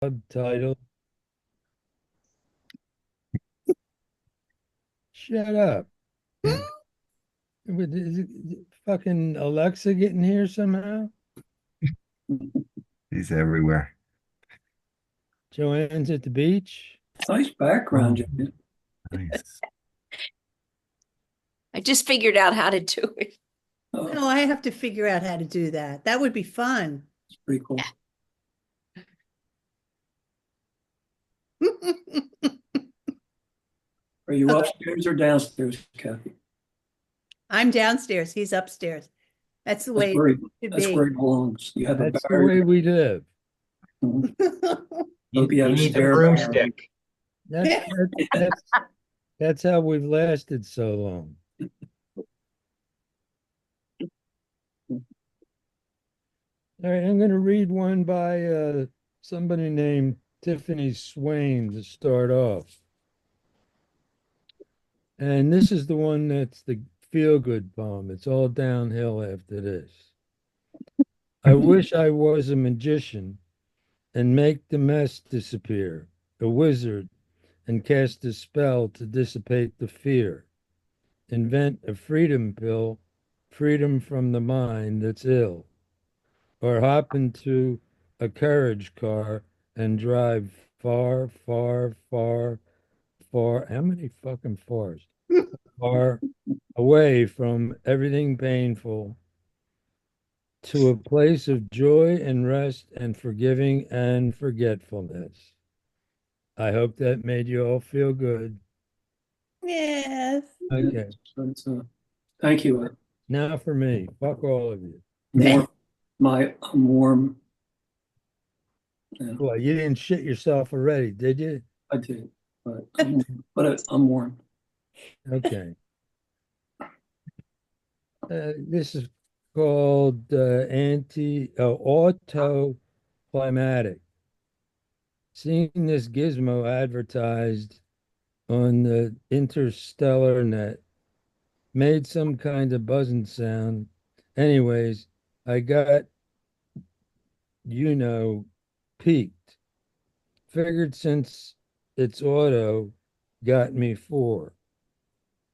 Subtitle. Shut up. Is fucking Alexa getting here somehow? He's everywhere. Joanne's at the beach. Nice background, Oh, Jimmy. nice. I just figured out how to do it. Oh, No, I have to figure out how to do that. That would be fun. it's pretty cool. Are you upstairs or downstairs, Kathy? I'm downstairs. He's upstairs. That's the That's way where, it should that's be. where it belongs. You have a That's the way barrier. we live. Mhm. You, Hope you have you a need the spare barrier. broomstick. That's how we've lasted so long. All right, I'm going to read one by somebody named Tiffany Swain to start off. And this is the one that's the feel-good poem. It's all downhill after this. I wish I was a magician and make the mess disappear, a wizard, and cast a spell to dissipate the fear. Invent a freedom pill, freedom from the mind that's ill, or hop into a carriage car and drive far, far, far, far. How many fucking fars? Far away from everything painful to a place of joy and rest and forgiving and forgetfulness. I hope that made you all feel good. Yes. Okay, Thank you. now for me. Fuck all of you. Warm, I'm warm. Yeah, Well, you didn't shit yourself already, did you? I did, but I'm warm. Okay. This is called autoclimatic. Seeing this gizmo advertised on the interstellar net made some kind of buzzing sound. Anyways, I got, you know, peaked. Figured since it's auto, got me four.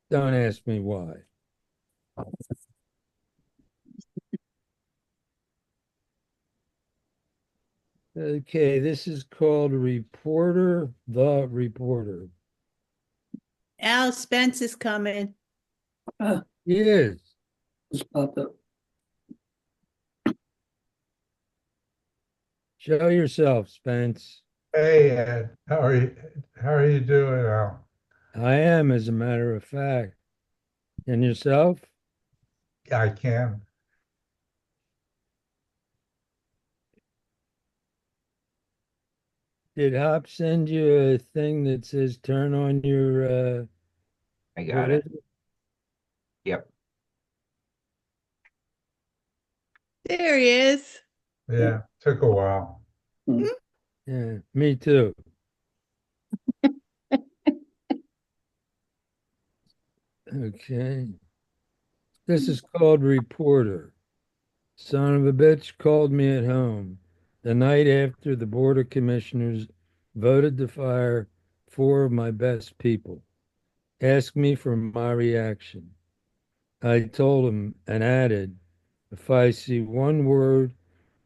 Don't ask me why. Okay, this is called Reporter the Reporter. Al Spence is coming. Ah, He is. just popped up. Show yourself, Spence. Hey Ed, how are you doing, Al? I am, as a matter of fact. And yourself? I can. Did Hop send you a thing that says turn on your I got what is it. it? Yep. There he is. Yeah, took a while. Hmm. Yeah, me too. Okay. This is called Reporter. Son of a bitch called me at home the night after the Board of Commissioners voted to fire four of my best people. Asked me for my reaction. I told him and added, if I see one word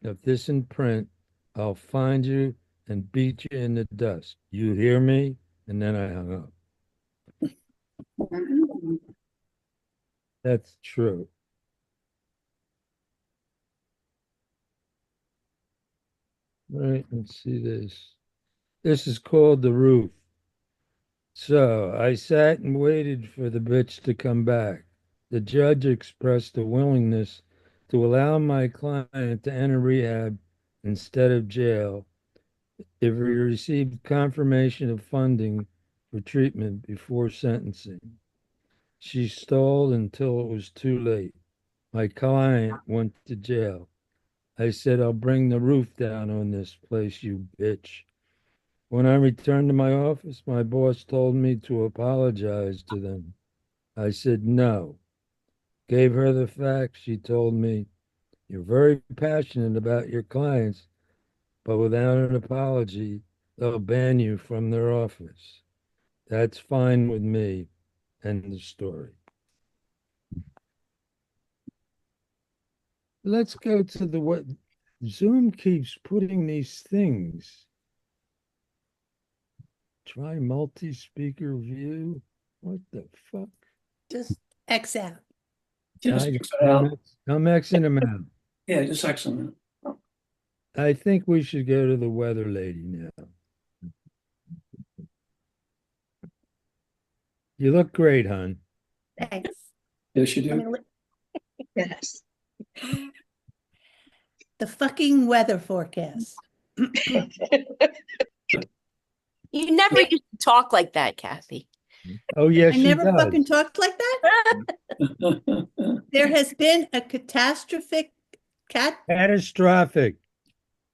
of this in print, I'll find you and beat you in the dust. You hear me? And then I hung up. That's true. All right, let's see this. This is called The Roof. So I sat and waited for the bitch to come back. The judge expressed a willingness to allow my client to enter rehab instead of jail if he received confirmation of funding for treatment before sentencing. She stalled until it was too late. My client went to jail. I said, I'll bring the roof down on this place, you bitch. When I returned to my office, my boss told me to apologize to them. I said no. Gave her the facts. She told me, you're very passionate about your clients, but without an apology, they'll ban you from their office. That's fine with me. End the story. Let's go to the what Zoom keeps putting these things. Try multi-speaker view. What the fuck? Just X out. Just I, X it out. I'm Xing them out. Yeah, just excellent. I think we should go to the weather lady now. You look great, hon. Thanks. Yes, you Let me do. look- Yes. The fucking weather forecast. You never used to talk like that, Kathy. Oh, yes, I she never does. fucking talked like that. There has been a catastrophic Catastrophic.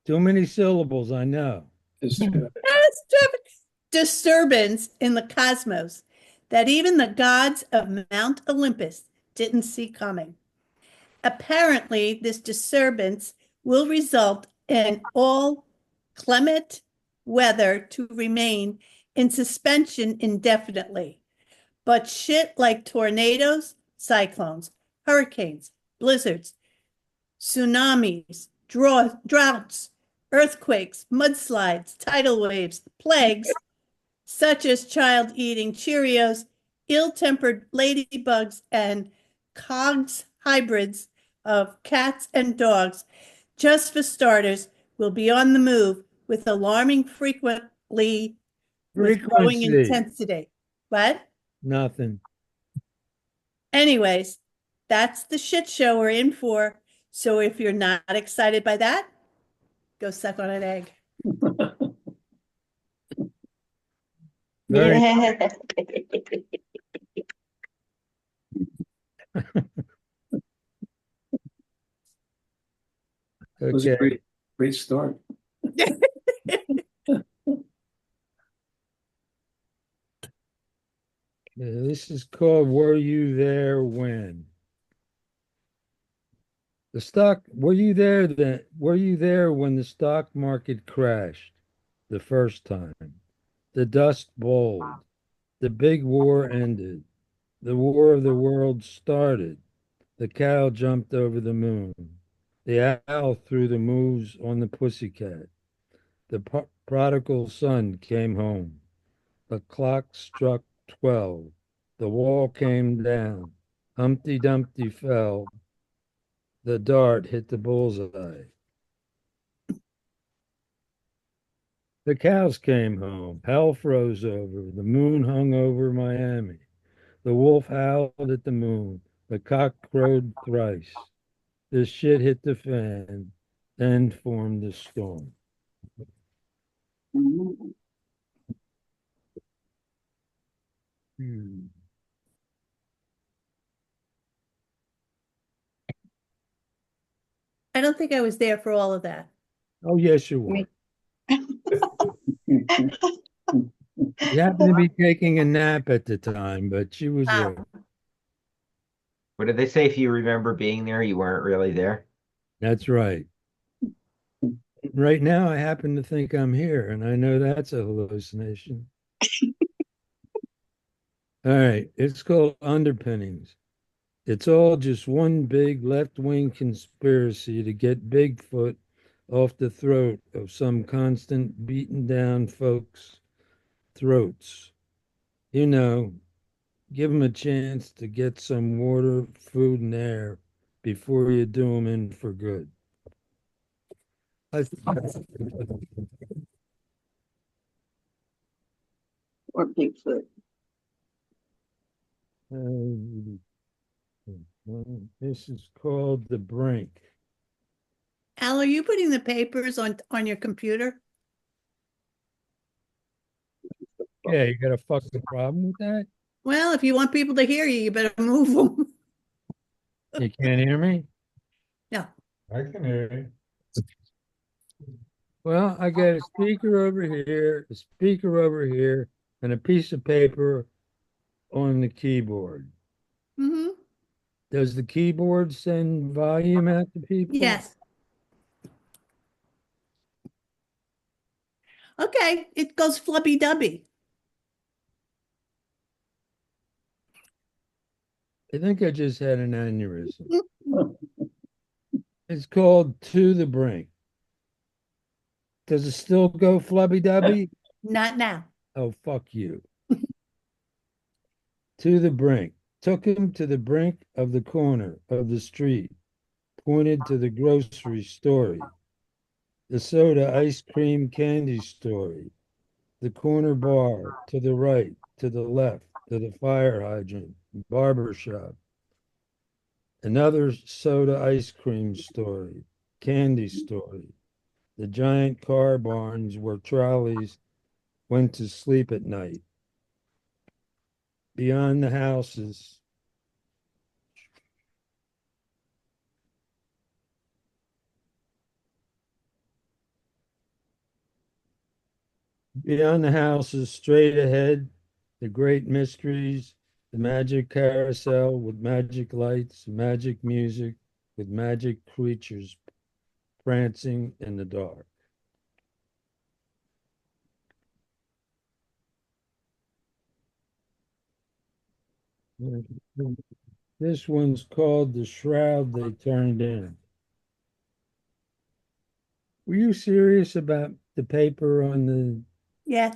Too many syllables, I know. catastrophic disturbance in the cosmos that even the gods of Mount Olympus didn't see coming. Apparently, this disturbance will result in all clement weather to remain in suspension indefinitely. But shit like tornadoes, cyclones, hurricanes, blizzards, tsunamis, droughts, earthquakes, mudslides, tidal waves, plagues, such as child-eating Cheerios, ill-tempered ladybugs, and cogs hybrids of cats and dogs, just for starters, will be on the move with alarming frequently with growing Frequency. intensity. What? Nothing. Anyways, that's the shit show we're in for. So if you're not excited by that, go suck on an egg. Very Yeah. It was a okay. great start. This is called Were You There When? Were you there when the stock market crashed the first time? The dust bowled. The big war ended. The war of the world started. The cow jumped over the moon. The owl threw the moves on the pussycat. The prodigal son came home. The clock struck 12. The wall came down. Humpty Dumpty fell. The dart hit the bullseye. The cows came home. Hell froze over. The moon hung over Miami. The wolf howled at the moon. The cock crowed thrice. The shit hit the fan. Then formed the storm. Hmm. I don't think I was there for all of that. Oh, yes, you were. You happened to be taking a nap at the time, but she was Ah. there. What did they say? If you remember being there, you weren't really there. That's right. Right now, I happen to think I'm here, and I know that's a hallucination. All right, it's called Underpinnings. It's all just one big left-wing conspiracy to get Bigfoot off the throat of some constant beaten down folks' throats. You know, give them a chance to get some water, food, and air before you do them in for good. Or Bigfoot. This is called The Brink. Al, are you putting the papers on your computer? Yeah, you got a fucking problem with that? Well, if you want people to hear you, you better move them. You can't hear me? No. I can hear you. Well, I got a speaker over here, a speaker over here, and a piece of paper on the keyboard. Mm-hmm. Does the keyboard send volume out to people? Yes. Okay, it goes flubby dubby. I think I just had an aneurysm. It's called To the Brink. Does it still go flubby dubby? Not now. Oh, fuck you. To the brink. Took him to the brink of the corner of the street, pointed to the grocery story, the soda ice cream candy story, the corner bar, to the right, to the left, to the fire hydrant, barber shop, another soda ice cream story, candy story, the giant car barns where trolleys went to sleep at night. Beyond the houses, straight ahead, the great mysteries, the magic carousel with magic lights, magic music, with magic creatures prancing in the dark. This one's called The Shroud They Turned In. Were you serious about the paper on the? Yes.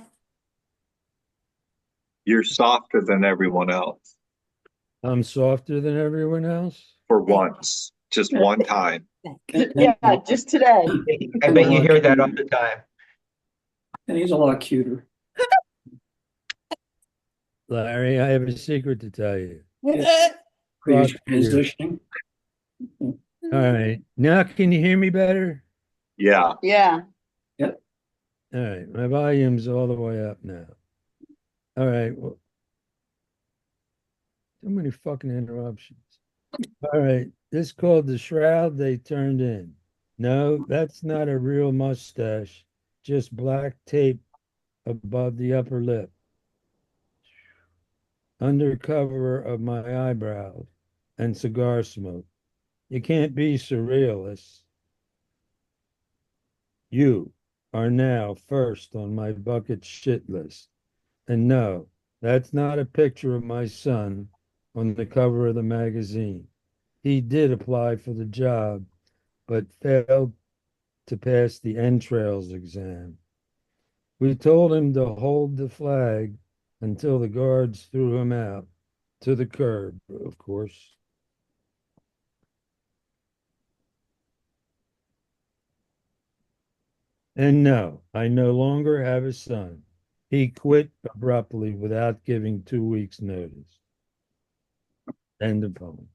You're softer than everyone else I'm softer than everyone else? for once, just one time. Yeah, just today. I bet you hear that all the time. And he's a lot cuter. Larry, I have a secret to tell you. Are you Fuck you. transitioning? All right. Now, can you hear me better? Yeah. Yeah. All right. My volume's all the way up now. All right. Well, too many fucking interruptions. All right. This is called The Shroud They Turned In. No, that's not a real mustache, just black tape above the upper lip, under cover of my eyebrows and cigar smoke. You can't be surrealist. You are now first on my bucket shit list. And no, that's not a picture of my son on the cover of the magazine. He did apply for the job, but failed to pass the entrails exam. We told him to hold the flag until the guards threw him out to the curb, of course. And no, I no longer have a son. He quit abruptly without giving 2 weeks' notice. End of poem.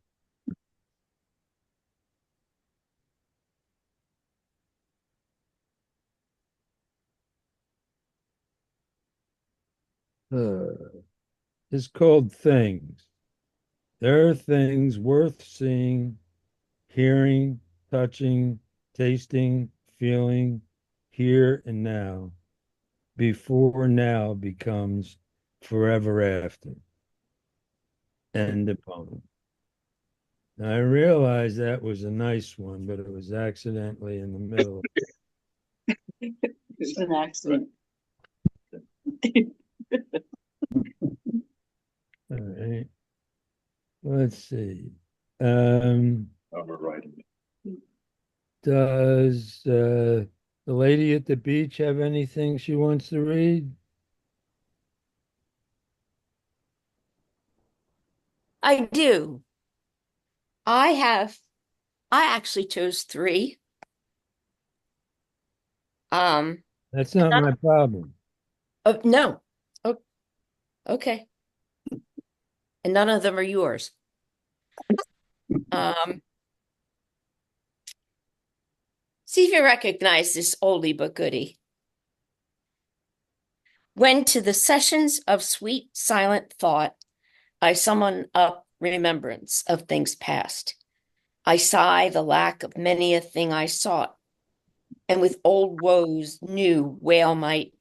It's called Things. There are things worth seeing, hearing, touching, tasting, feeling, here and now, before now becomes forever after. End of poem. Now, I realized that was a nice one, but it was accidentally in the middle. It's an accident. All right. Let's see. Um, Overriding. does the lady at the beach have anything she wants to read? I do. I actually chose three. That's not my problem. Oh, no. Oh, okay. And none of them are yours. See if you recognize this oldie but goodie. When to the sessions of sweet silent thought, I summon up remembrance of things past. I sigh the lack of many a thing I sought, and with old woes new wail my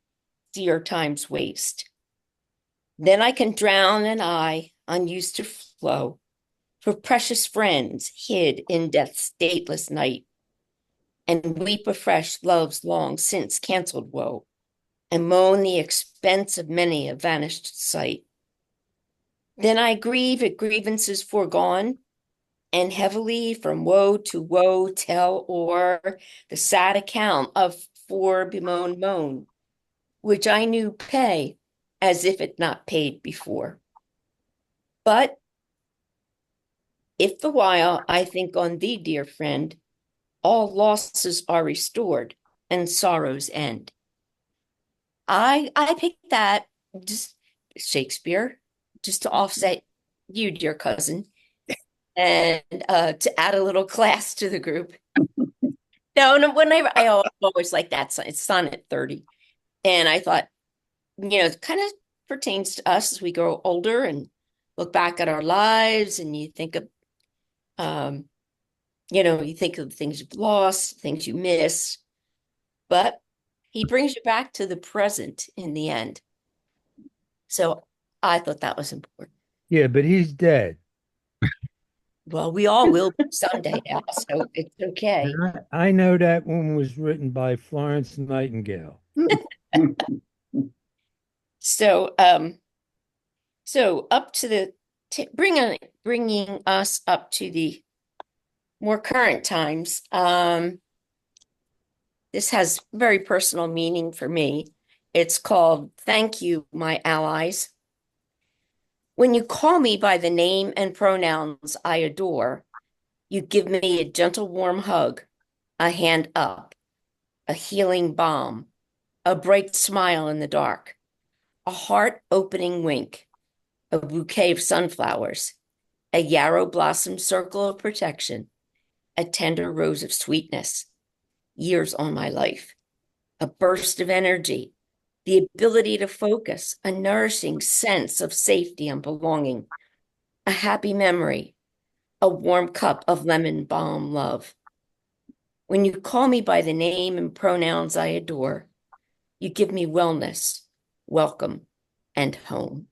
dear time's waste. Then I can drown an eye unused to flow for precious friends hid in death's dateless night, and weep afresh love's long since canceled woe. and moan the expense of many a vanished sight. Then I grieve at grievances foregone, and heavily from woe to woe tell o'er the sad account of fore bemoaned moan, which I knew pay as if it not paid before. But if the while I think on thee, dear friend, all losses are restored and sorrows end. I picked that, just Shakespeare, just to offset you, dear cousin, and to add a little class to the group. No, whenever I always like that son, it's sonnet 30. And I thought, it kind of pertains to us as we grow older and look back at our lives, and you think of you think of the things you've lost, things you miss, but he brings you back to the present in the end. So I thought that was important. Yeah, but he's dead. Well, we all will be someday now, so it's okay. And I know that one was written by Florence Nightingale. So, so up to bringing us up to the more current times. This has very personal meaning for me. It's called Thank You, My Allies. When you call me by the name and pronouns I adore, you give me a gentle, warm hug, a hand up, a healing balm, a bright smile in the dark, a heart-opening wink, a bouquet of sunflowers, a yarrow blossom circle of protection, a tender rose of sweetness, years on my life, a burst of energy, the ability to focus, a nourishing sense of safety and belonging, a happy memory, a warm cup of lemon balm love. When you call me by the name and pronouns I adore, you give me wellness, welcome, and home.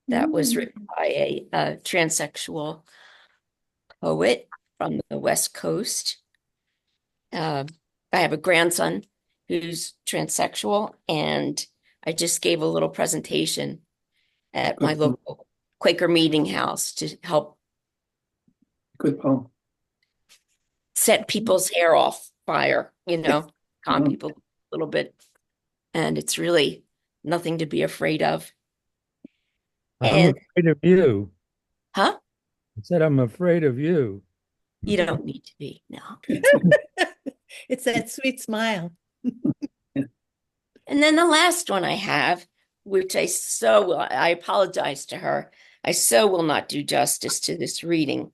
That was written by a transsexual poet from the West Coast. I have a grandson who's transsexual, and I just gave a little presentation at my local Quaker meeting house to help Good poem. set people's hair off fire, calm people a little bit. And it's really nothing to be afraid of. I'm afraid of you. Huh? I said, I'm afraid of you. You don't need to be, no. It's that sweet smile. And then the last one I have, which I apologize to her. I so will not do justice to this reading,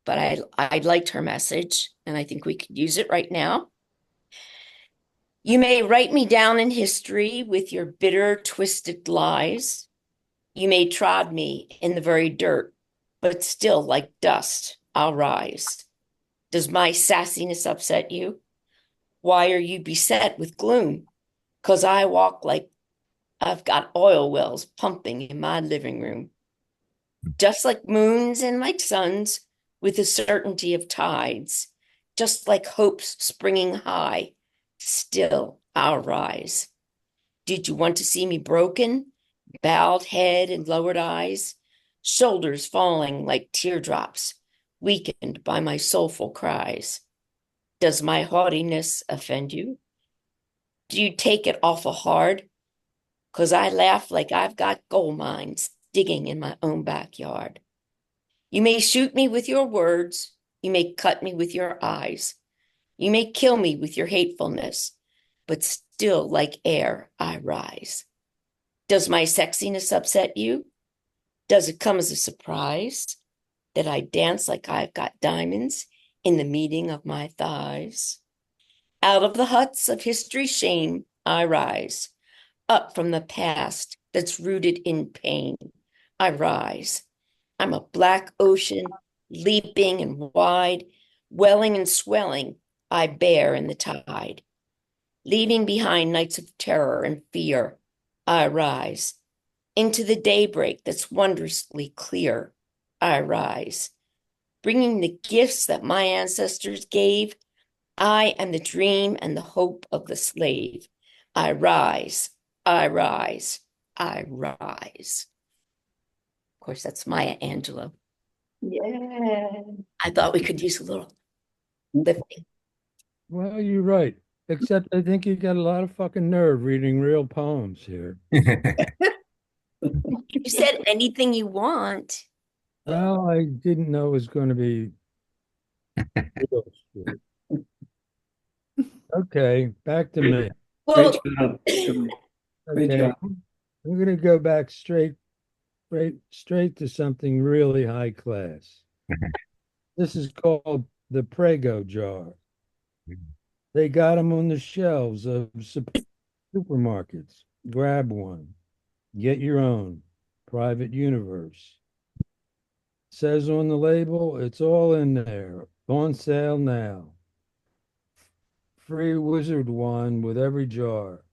but I liked her message, and I think we could use it right now. You may write me down in history with your bitter, twisted lies. You may trod me in the very dirt, but still like dust, I'll rise. Does my sassiness upset you? Why are you beset with gloom? 'Cause I walk like I've got oil wells pumping in my living room. Just like moons and like suns, with the certainty of tides, just like hopes springing high, still I'll rise. Did you want to see me broken, bowed head and lowered eyes, shoulders falling like teardrops, weakened by my soulful cries? Does my haughtiness offend you? Do you take it awful hard? 'Cause I laugh like I've got gold mines digging in my own backyard. You may shoot me with your words. You may cut me with your eyes. You may kill me with your hatefulness, but still like air I rise. Does my sexiness upset you? Does it come as a surprise that I dance like I've got diamonds in the meeting of my thighs? Out of the huts of history's shame I rise, up from the past that's rooted in pain I rise. I'm a black ocean, leaping and wide, welling and swelling, I bear in the tide. Leaving behind nights of terror and fear, I rise. Into the daybreak that's wondrously clear, I rise. Bringing the gifts that my ancestors gave, I am the dream and the hope of the slave. I rise, I rise, I rise. Of course, that's Maya Angelou. Yeah. I thought we could use a little lifting. Well, you're right. Except I think you got a lot of fucking nerve reading real poems here. You said anything you want. Well, I didn't know it was going to be real shit. Okay, back to me. Well, Great job. Great Okay, job. we're going to go back straight to something really high class. This is called the Prego jar. They got them on the shelves of supermarkets. Grab one. Get your own private universe. Says on the label, it's all in there. On sale now. Free wizard wand with every jar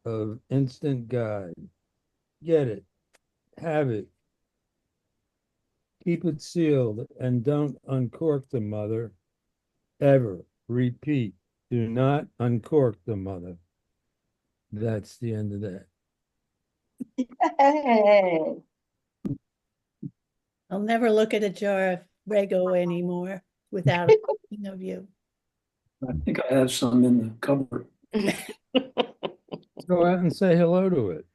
of instant guide. Get it. Have it. Keep it sealed and don't uncork the mother ever. Repeat. Do not uncork the mother. That's the end of that. Hey. I'll never look at a jar of Rego anymore without thinking of you. I think I have some in the cupboard. Go out and say hello to it.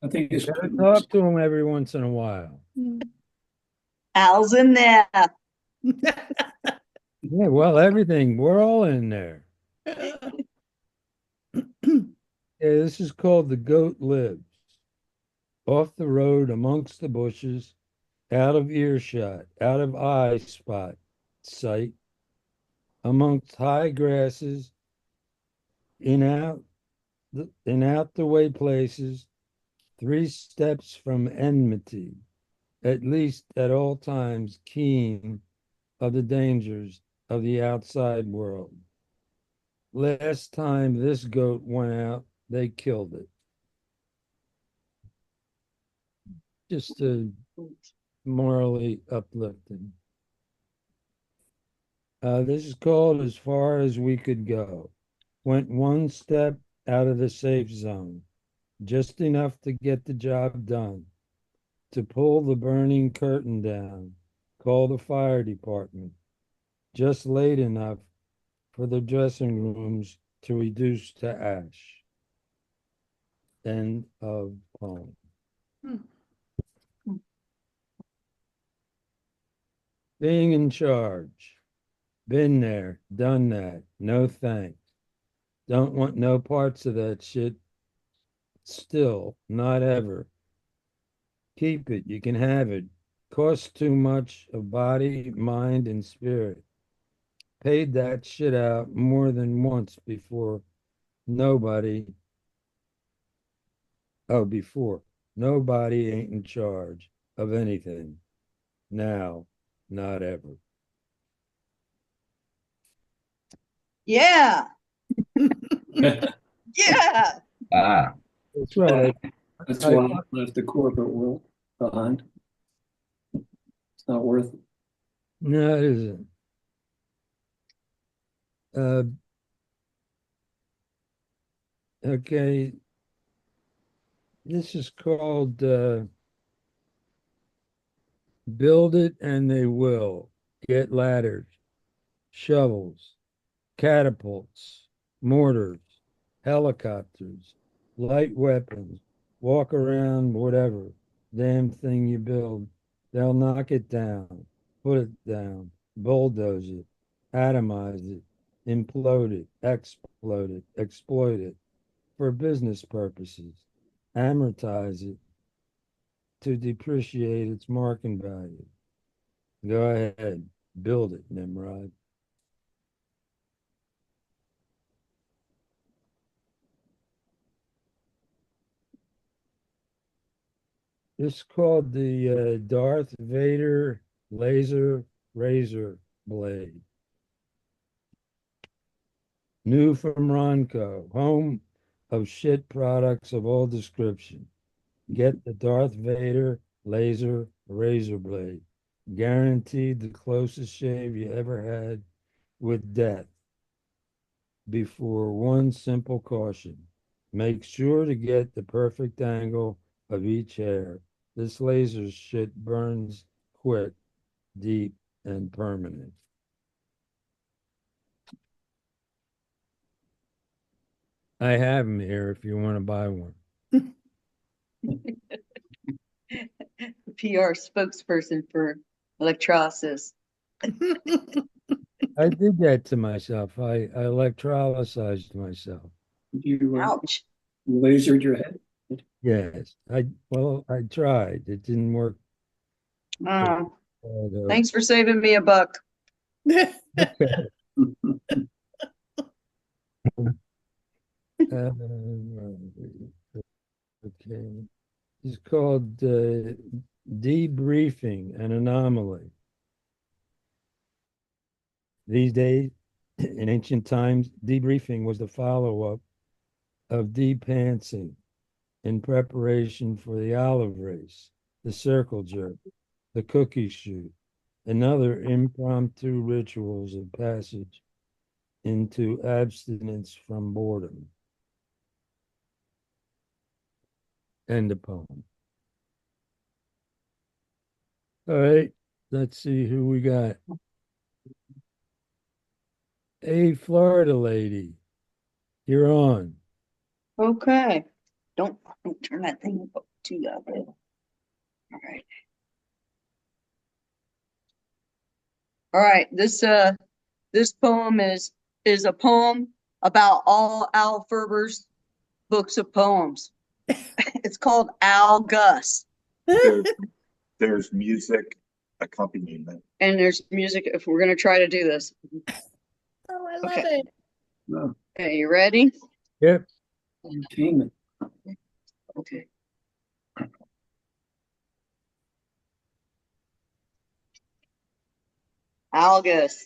I think it's. Gotta talk to him every once in a while. Al's in there. Yeah, well, everything. We're all in there. Yeah, this is called The Goat Lives. Off the road, amongst the bushes, out of earshot, out of eye spot, sight, amongst high grasses, in out the way places, 3 steps from enmity, at least at all times keen of the dangers of the outside world. Last time this goat went out, they killed it. Just morally uplifting. This is called As Far as We Could Go. Went 1 step out of the safe zone, just enough to get the job done, to pull the burning curtain down, call the fire department, just late enough for the dressing rooms to reduce to ash. End of poem. Being in charge. Been there, done that. No thanks. Don't want no parts of that shit. Still, not ever. Keep it. You can have it. Costs too much of body, mind, and spirit. Paid that shit out more than once before. Nobody. Oh, before. Nobody ain't in charge of anything. Now, not ever. Yeah. Yeah. Ah, That's right. That's why I left the corporate world behind. It's not worth it. No, it isn't. Uh, okay. This is called Build It and They Will. Get ladders, shovels, catapults, mortars, helicopters, light weapons, walk around, whatever damn thing you build. They'll knock it down, put it down, bulldoze it, atomize it, implode it, explode it, exploit it for business purposes, amortize it to depreciate its market value. Go ahead, build it, Nimrod. This is called the Darth Vader laser razor blade. New from Ronco, home of shit products of all description. Get the Darth Vader laser razor blade. Guaranteed the closest shave you ever had with death. Before one simple caution, make sure to get the perfect angle of each hair. This laser shit burns quick, deep, and permanent. I have them here if you want to buy one. PR spokesperson for electrolysis. I did that to myself. I electrolysized myself. You Ouch. lasered your head. Yes. I tried. It didn't work. Oh, But, thanks for saving me a buck. Okay. It's called debriefing an anomaly. These days, in ancient times, debriefing was the follow-up of depantsing in preparation for the olive race, the circle jerk, the cookie shoot, and other impromptu rituals of passage into abstinence from boredom. End of poem. All right, let's see who we got. Hey, Florida lady, you're on. Okay. Don't turn that thing up too loud. All right. All right. This poem is a poem about all Al Ferber's books of poems. It's called Al Gus. There's music accompaniment. And there's music if we're gonna try to do this. Oh, I love Okay. it. No, Okay, you ready? Yep. entertainment. Okay. Al Gus.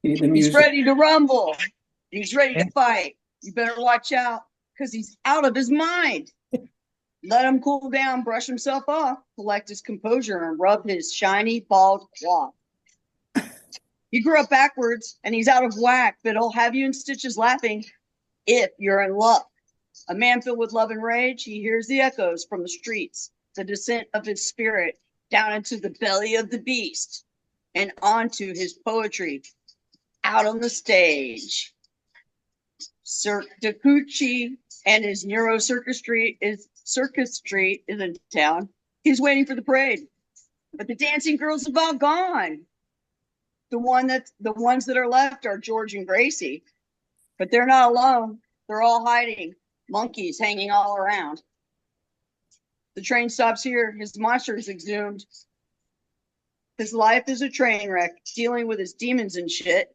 Need the He's music. ready to rumble. He's ready to fight. You better watch out because he's out of his mind. Let him cool down, brush himself off, collect his composure, and rub his shiny, bald cloth. He grew up backwards and he's out of whack, but he'll have you in stitches laughing if you're in luck. A man filled with love and rage, he hears the echoes from the streets, the descent of his spirit down into the belly of the beast and onto his poetry out on the stage. Sir DeCucci and his Neuro Circus Street is in town. He's waiting for the parade, but the dancing girls have all gone. The ones that are left are George and Gracie, but they're not alone. They're all hiding, monkeys hanging all around. The train stops here. His monster is exhumed. His life is a train wreck, dealing with his demons and shit.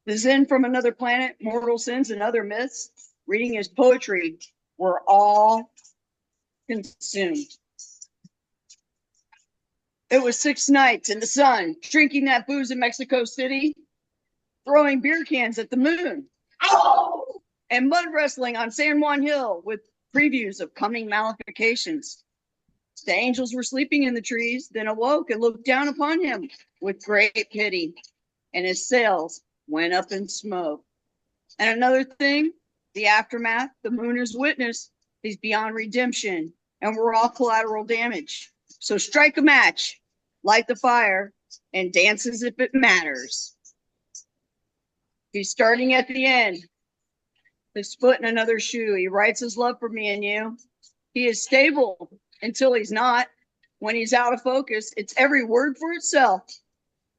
The Zen from another planet, mortal sins and other myths, reading his poetry, were all consumed. It was 6 nights in the sun, drinking that booze in Mexico City, throwing beer cans at the moon, and mud wrestling on San Juan Hill with previews of coming malefications. The angels were sleeping in the trees, then awoke and looked down upon him with great pity, and his sails went up in smoke. And another thing, the aftermath, the moon is witness. He's beyond redemption, and we're all collateral damage. So strike a match, light the fire, and dance as if it matters. He's starting at the end. His foot in another shoe. He writes his love for me and you. He is stable until he's not. When he's out of focus, it's every word for itself.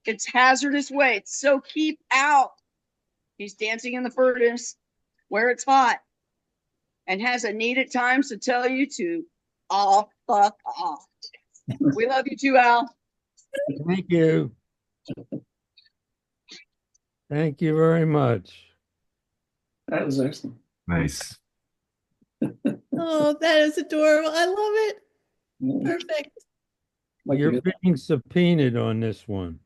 It's hazardous weights, so keep out. He's dancing in the furnace where it's hot and has a need at times to tell you to all fuck off. We love you too, Al. Thank you. Thank you very much. That was excellent. Nice. Oh, that is adorable. I love it. Yeah, Perfect. like You're you- being subpoenaed on this one.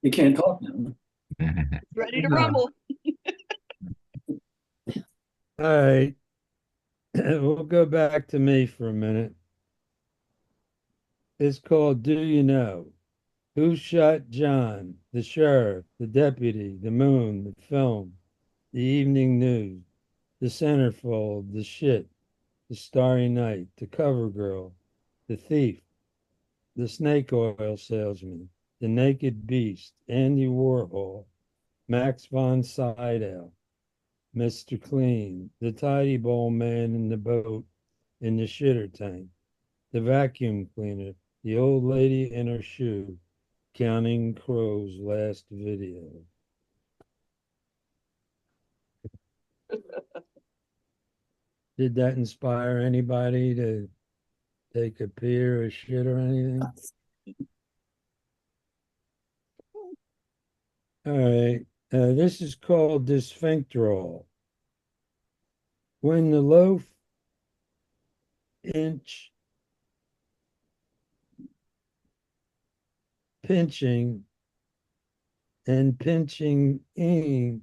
You can't talk now. Ready to Yeah. rumble. All right. We'll go back to me for a minute. It's called Do You Know? Who Shot John? The sheriff, the deputy, the moon, the film, the evening news, the centerfold, the shit, the starry night, the cover girl, the thief, the snake oil salesman, the naked beast, Andy Warhol, Max von Sydow, Mr. Clean, the tidy bowl man in the boat in the shitter tank, the vacuum cleaner, the old lady in her shoe, Counting Crow's last video. Did that inspire anybody to take a pee or a shit or anything? All right. This is called dysphincterol. When the loaf inch pinching and pinching in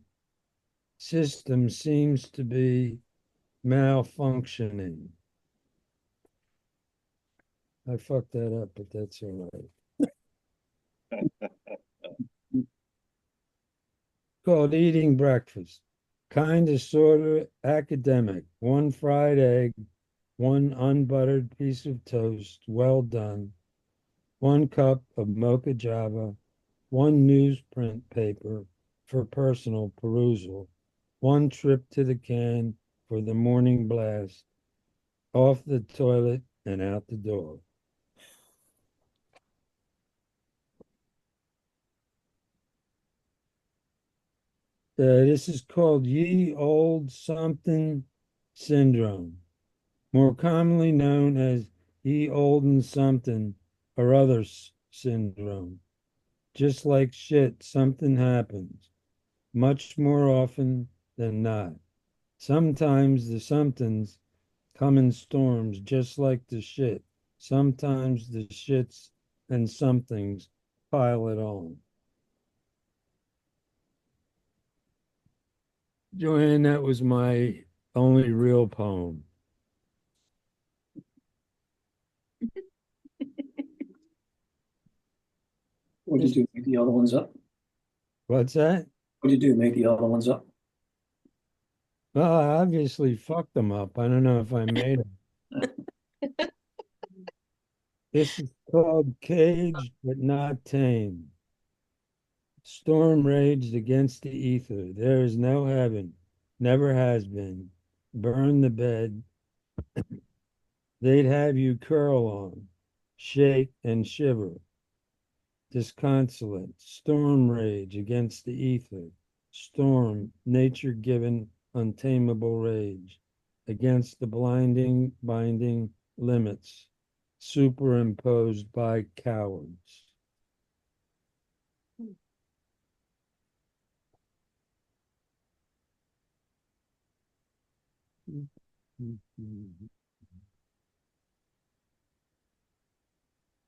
system seems to be malfunctioning. I fucked that up, but that's all right. Called eating breakfast. Kind of, sort of academic. One fried egg, one unbuttered piece of toast, well done. 1 cup of mocha java, one newsprint paper for personal perusal, one trip to the can for the morning blast, off the toilet and out the door. This is called ye old something syndrome, more commonly known as ye olden something or other syndrome. Just like shit, something happens, much more often than not. Sometimes the somethings come in storms, just like the shit. Sometimes the shits and somethings pile it on. Joanne, that was my only real poem. What did you do? Make the other ones up? What's that? What did you do? Make the other ones up? Well, I obviously fucked them up. I don't know if I made them. This is called Caged but Not Tamed. Storm raged against the ether. There is no heaven, never has been. Burn the bed. They'd have you curl on, shake and shiver. Disconsolate, storm rage against the ether. Storm, nature given, untamable rage against the blinding, binding limits superimposed by cowards.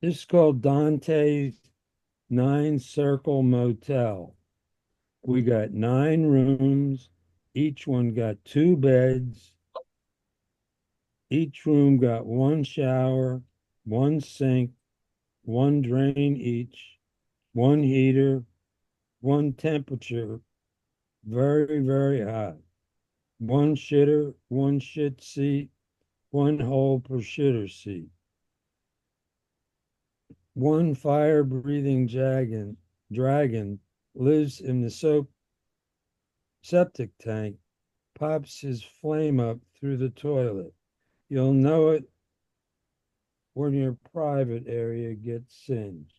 This is called Dante's Nine Circle Motel. We got 9 rooms. Each one got 2 beds. Each room got 1 shower, 1 sink, 1 drain each, 1 heater, 1 temperature, very, very hot. 1 shitter, 1 shit seat, 1 hole per shitter seat. 1 fire-breathing dragon lives in the septic tank, pops his flame up through the toilet. You'll know it when your private area gets singed.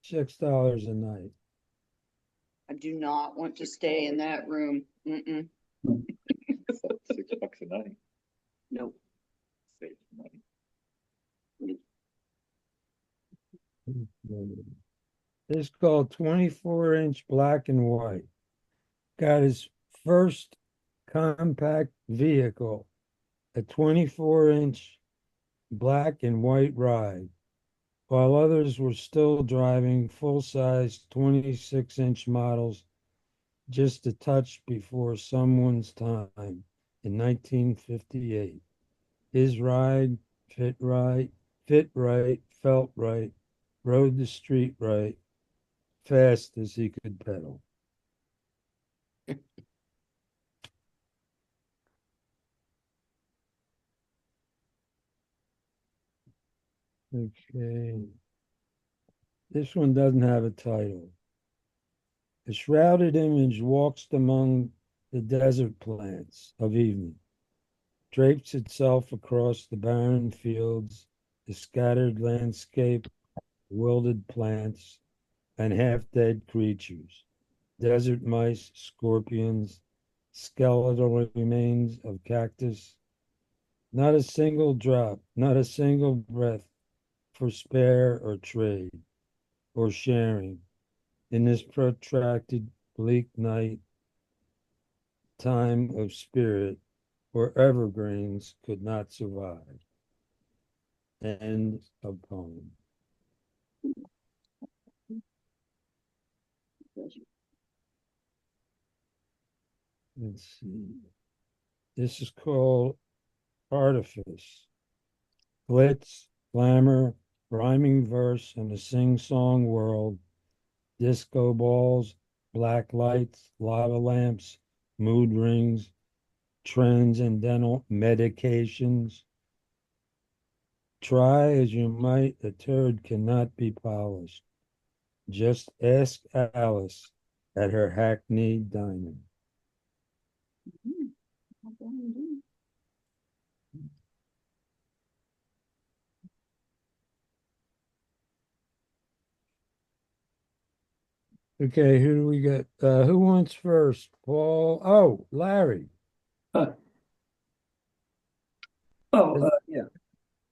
$6 a night. I do not want to stay in that room. Mm-mm. $6 a night. Nope. Save money. It's called 24-inch black and white. Got his first compact vehicle, a 24-inch black and white ride. while others were still driving full-size 26-inch models just a touch before someone's time in 1958. His ride fit right, felt right, rode the street right, fast as he could pedal. Okay. This one doesn't have a title. A shrouded image walks among the desert plants of evening, drapes itself across the barren fields, the scattered landscape, wilted plants, and half-dead creatures, desert mice, scorpions, skeletal remains of cactus, not a single drop, not a single breath for spare or trade or sharing in this protracted bleak night time of spirit where evergreens could not survive. End of poem. Let's see. This is called Artifice. Glitz, glamour, rhyming verse in a sing-song world, disco balls, black lights, lava lamps, mood rings, transcendental medications. Try as you might, a turd cannot be polished. Just ask Alice at her hackneyed dining. Okay, who do we get? Who wants first? Paul. Oh, Larry. Uh, yeah.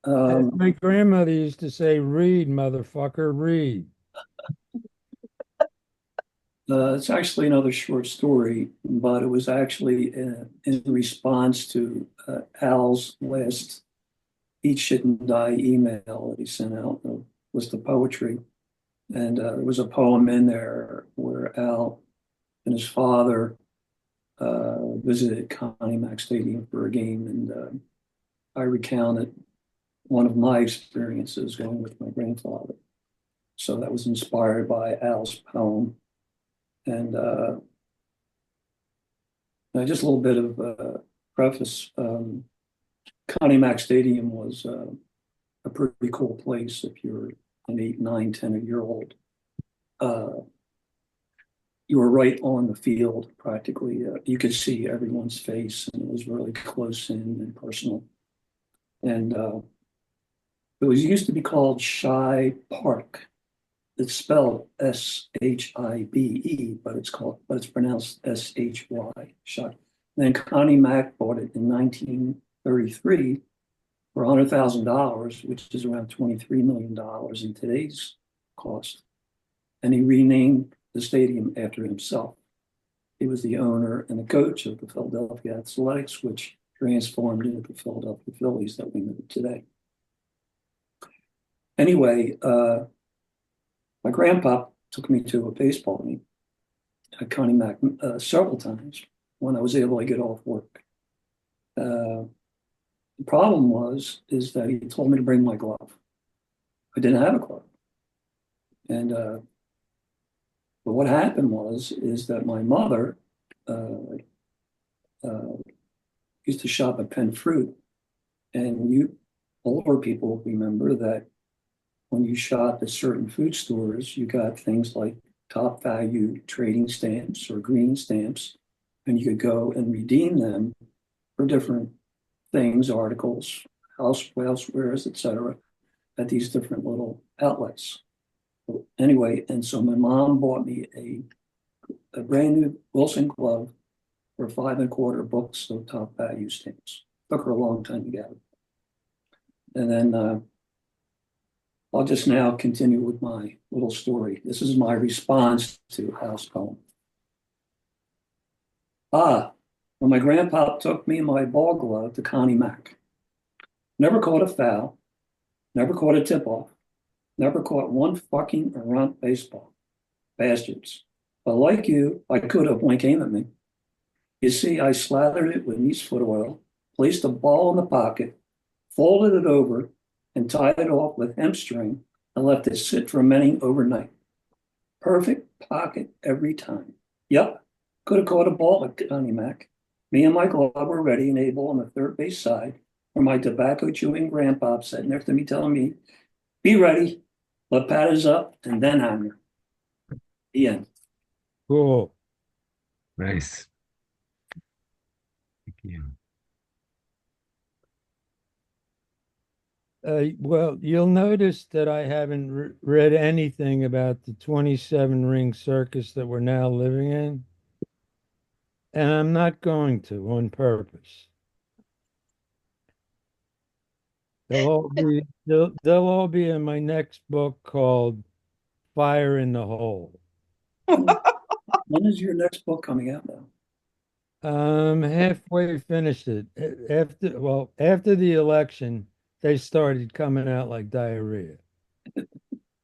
My grandmother used to say, read, motherfucker, read. It's actually another short story, but it was actually in response to Al's last Eat Shit and Die email that he sent out, a list of poetry. And there was a poem in there where Al and his father visited Connie Mack Stadium for a game. And I recounted one of my experiences going with my grandfather. So that was inspired by Al's poem. And just a little bit of preface. Connie Mack Stadium was a pretty cool place if you're an 8, 9, 10-year-old. You were right on the field practically. You could see everyone's face, and it was really close in and personal. And it was used to be called Shy Park. It's spelled Shibe, but it's pronounced Shy. Shy. And then Connie Mack bought it in 1933 for $100,000, which is around $23 million in today's cost. And he renamed the stadium after himself. He was the owner and the coach of the Philadelphia Athletics, which transformed into the Philadelphia Phillies that we know today. Anyway, my grandpa took me to a baseball game at Connie Mack several times when I was able to get off work. The problem is that he told me to bring my glove. I didn't have a glove. And but what happened is that my mother used to shop at Penn Fruit, and you older people remember that when you shop at certain food stores, you got things like top value trading stamps or green stamps, and you could go and redeem them for different things, articles, housewares, etc., at these different little outlets. Anyway, and so my mom bought me a brand new Wilson glove for 5 1/4 books of top value stamps. Took her a long time to get it. And then I'll just now continue with my little story. This is my response to Al's poem. When my grandpa took me and my ball glove to Connie Mack. Never caught a foul, never caught a tip-off, Never caught one fucking runt baseball. Bastards. But like you, I could have when it came at me. You see, I slathered it with yeast foot oil, placed a ball in the pocket, folded it over, and tied it off with hemp string and left it sit fermenting overnight. Perfect pocket every time. Yep, could have caught a ball at Connie Mac. Me and my glove were ready and able on the third base side, where my tobacco chewing grandpa sat next to me telling me, be ready, let pat is up, and then hammer. The end. Cool. Nice. Thank you. Well, you'll notice that I haven't read anything about the 27 ring circus that we're now living in. And I'm not going to on purpose. They'll all be in my next book called Fire in the Hole. When is your next book coming out now? Halfway finished it. After the election, they started coming out like diarrhea.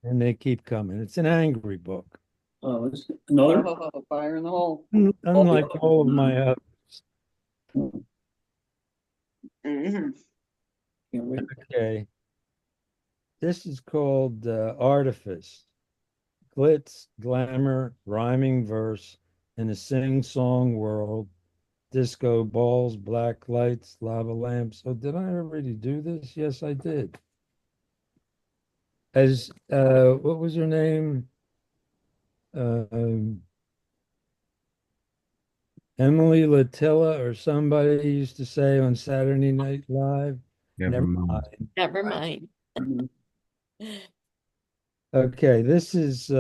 And they keep coming. It's an angry book. Oh, is it another? Oh, fire in the hole. Unlike all of my others. Mhm. Can't wait. Okay. This is called Artifice. Glitz, glamour, rhyming verse in a sing-song world. Disco balls, black lights, lava lamps. Oh, did I already do this? Yes, I did. As what was her name? Um, Emily Latilla or somebody used to say on Saturday Night Live. Never mind. Never mind. Mhm. Okay, this is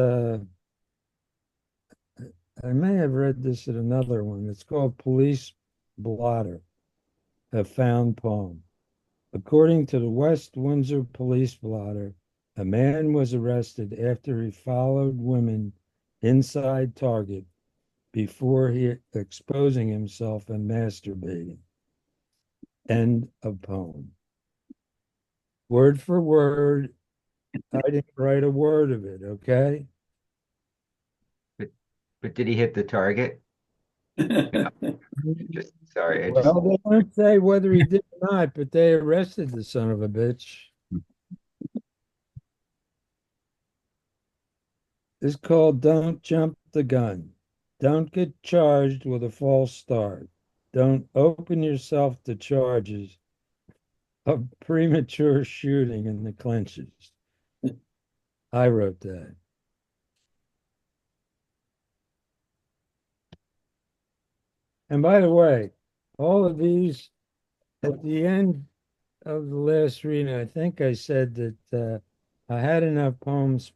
I may have read this at another one. It's called Police Blotter, a found poem. According to the West Windsor Police Blotter, a man was arrested after he followed women inside Target before he exposing himself and masturbating. End of poem. Word for word, I didn't write a word of it, okay? But did he hit the target? Just sorry, I just Well, they don't say whether he did or not, but they arrested the son of a bitch. It's called Don't Jump the Gun. Don't get charged with a false start. Don't open yourself to charges of premature shooting in the clinches. I wrote that. And by the way, all of these at the end of the last reading, I think I said that I had enough poems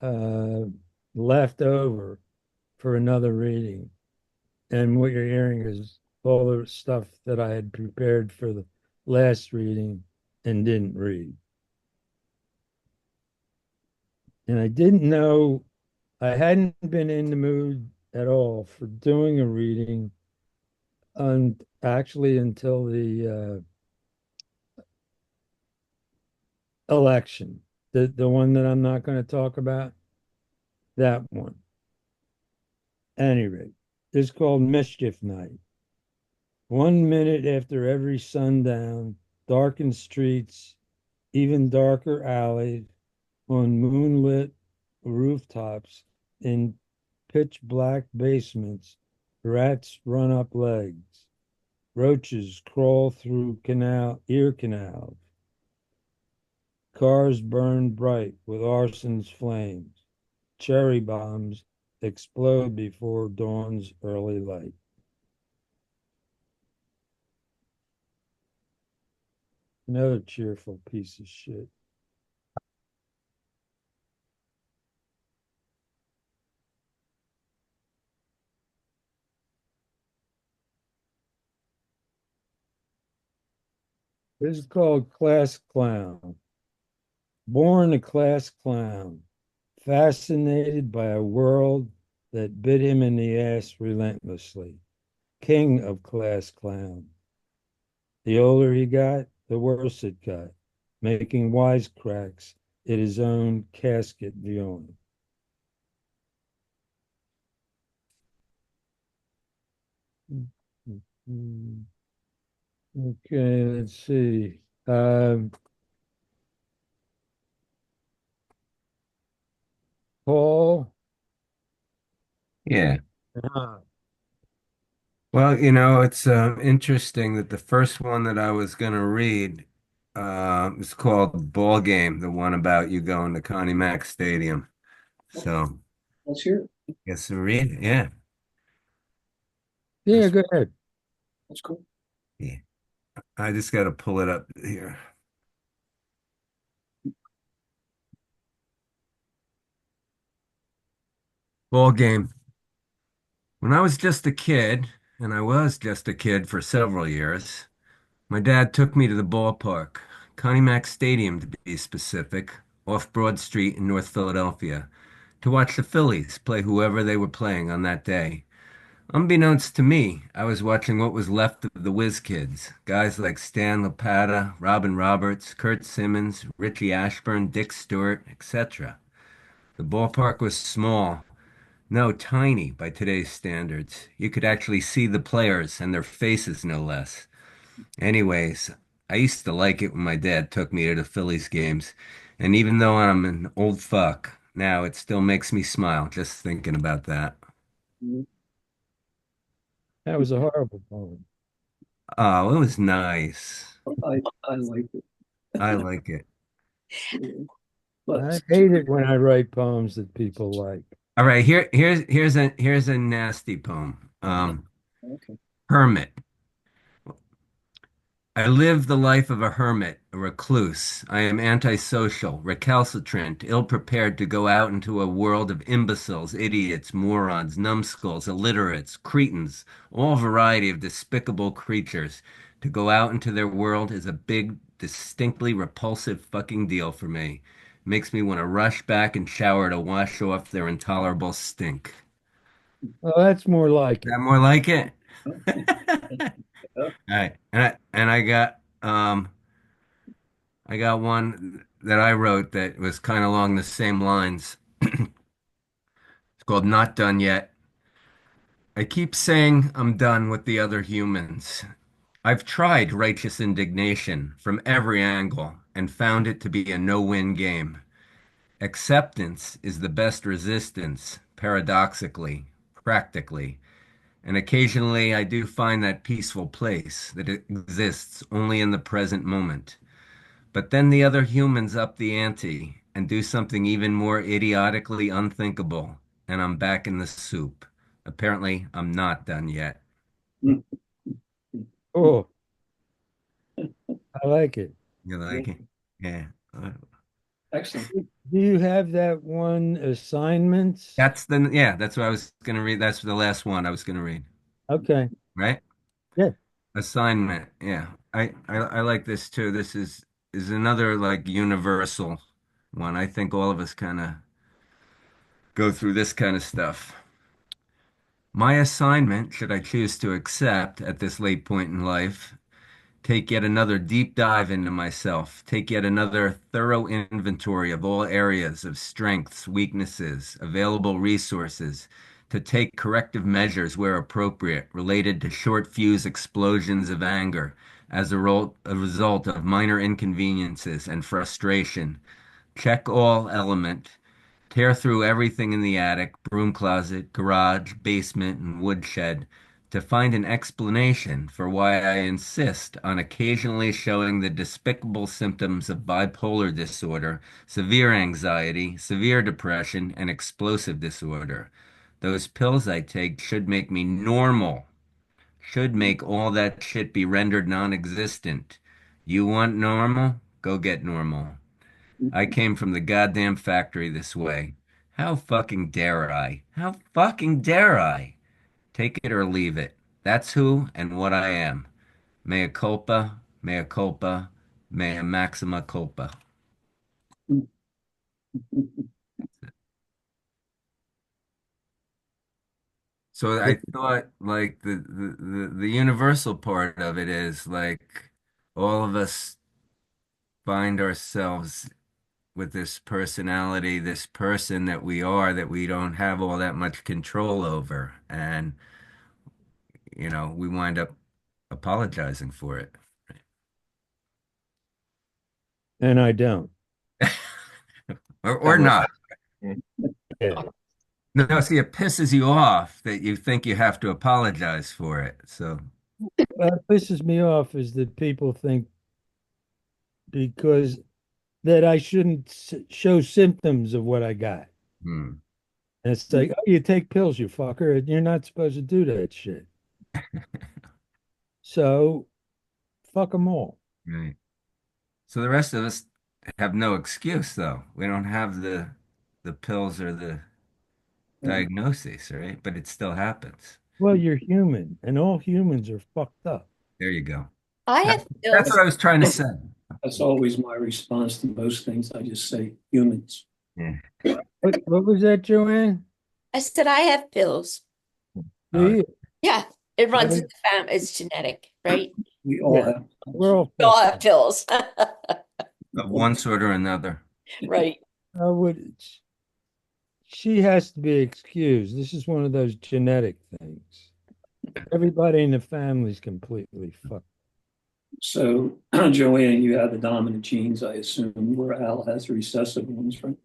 uh, left over for another reading. And what you're hearing is all the stuff that I had prepared for the last reading and didn't read. And I didn't know, I hadn't been in the mood at all for doing a reading actually until the election, the one that I'm not going to talk about, that one. At any rate, it's called Mischief Night. 1 minute after every sundown, darkened streets, even darker alleys, on moonlit rooftops, in pitch black basements, rats run up legs, roaches crawl through ear canals, cars burn bright with arson's flames, cherry bombs explode before dawn's early light. Another cheerful piece of shit. This is called Class Clown. Born a class clown, fascinated by a world that bit him in the ass relentlessly. King of class clown. The older he got, the worse it got, making wisecracks at his own casket viewing. Okay, let's see. Paul. Yeah. Ah, Well, it's interesting that the first one that I was going to read is called Ball Game, the one about you going to Connie Mack Stadium. So, Let's hear it. guess to read? Yeah. yeah, That's, go ahead. That's cool. yeah. I just got to pull it up here. Ball Game. When I was just a kid, and I was just a kid for several years, my dad took me to the ballpark, Connie Mack Stadium to be specific, off Broad Street in North Philadelphia, to watch the Phillies play whoever they were playing on that day. Unbeknownst to me, I was watching what was left of the whiz kids, guys like Stan Lepata, Robin Roberts, Kurt Simmons, Richie Ashburn, Dick Stewart, etc. The ballpark was small, no, tiny by today's standards. You could actually see the players and their faces, no less. Anyways, I used to like it when my dad took me to the Phillies games, and even though I'm an old fuck, now it still makes me smile just thinking about that. Mhm. That was a horrible poem. Oh, it was nice. I like it. I like it. I But hate it when I write poems that people like. All right, here's a nasty poem. okay. Hermit. I live the life of a hermit, a recluse. I am antisocial, recalcitrant, ill-prepared to go out into a world of imbeciles, idiots, morons, numbskulls, illiterates, cretins, all variety of despicable creatures. To go out into their world is a big, distinctly repulsive fucking deal for me. Makes me want to rush back and shower to wash off their intolerable stink. Well, that's more like Is it. that more like it? Yeah. All right, I got one that I wrote that was kind of along the same lines. It's called Not Done Yet. I keep saying I'm done with the other humans. I've tried righteous indignation from every angle and found it to be a no-win game. Acceptance is the best resistance, paradoxically, practically. And occasionally I do find that peaceful place that exists only in the present moment. But then the other humans up the ante and do something even more idiotically unthinkable, and I'm back in the soup. Apparently, I'm not done yet. Oh, I like it. You like it? Yeah. Excellent. Do you have that one assignments? That's what I was gonna read. That's the last one I was gonna read. Okay. Right? Yeah. Assignment. Yeah. I like this too. This is another like universal one. I think all of us kind of go through this kind of stuff. My assignment, should I choose to accept at this late point in life, take yet another deep dive into myself, take yet another thorough inventory of all areas of strengths, weaknesses, available resources, to take corrective measures where appropriate, related to short fuse explosions of anger as a result of minor inconveniences and frustration. Check all element. Tear through everything in the attic, broom closet, garage, basement, and woodshed to find an explanation for why I insist on occasionally showing the despicable symptoms of bipolar disorder, severe anxiety, severe depression, and explosive disorder. Those pills I take should make me normal, should make all that shit be rendered non-existent. You want normal? Go get normal. I came from the goddamn factory this way. How fucking dare I? How fucking dare I? Take it or leave it. That's who and what I am. Mea culpa, mea culpa, mea maxima culpa. So I thought like the universal part of it is like all of us find ourselves with this personality, this person that we are, that we don't have all that much control over. And, we wind up apologizing for it. And I don't. Or not. Yeah. No, see, it pisses you off that you think you have to apologize for it. So, What pisses me off is that people think because that I shouldn't show symptoms of what I got. hmm, And it's like, oh, you take pills, you fucker, and you're not supposed to do that shit. So fuck them all. right. So the rest of us have no excuse, though. We don't have the pills or the diagnosis, right? But it still happens. Well, you're human, and all humans are fucked up. There you go. I That- have That's pills. what I was trying to say. That's always my response to most things. I just say humans. Yeah. What was that, Joanne? I said I have pills. Do Uh, you? Yeah, it runs in Really? the family. It's genetic, right? We all Yeah. have. We're all We all fucked have pills. of one sort or another. Right. I would. She has to be excused. This is one of those genetic things. Everybody in the family's completely fucked. So, Joanne, you have the dominant genes, I assume, where Al has the recessive ones, right?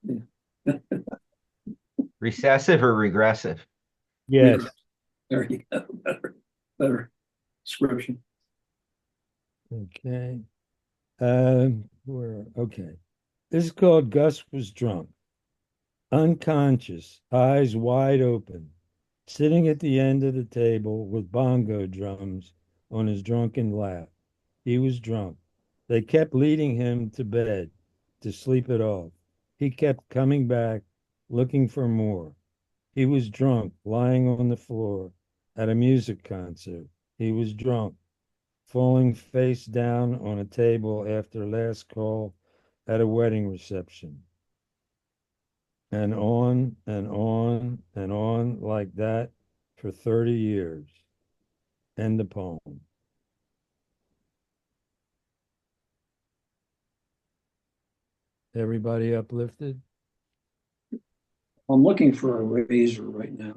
Yeah. Recessive or regressive? Yes. There you go. Better description. Okay. Okay. This is called Gus Was Drunk. Unconscious, eyes wide open, sitting at the end of the table with bongo drums on his drunken lap. He was drunk. They kept leading him to bed to sleep it off. He kept coming back, looking for more. He was drunk, lying on the floor at a music concert. He was drunk, falling face down on a table after last call at a wedding reception. And on and on and on like that for 30 years. End the poem. Everybody uplifted? I'm looking for a razor right now.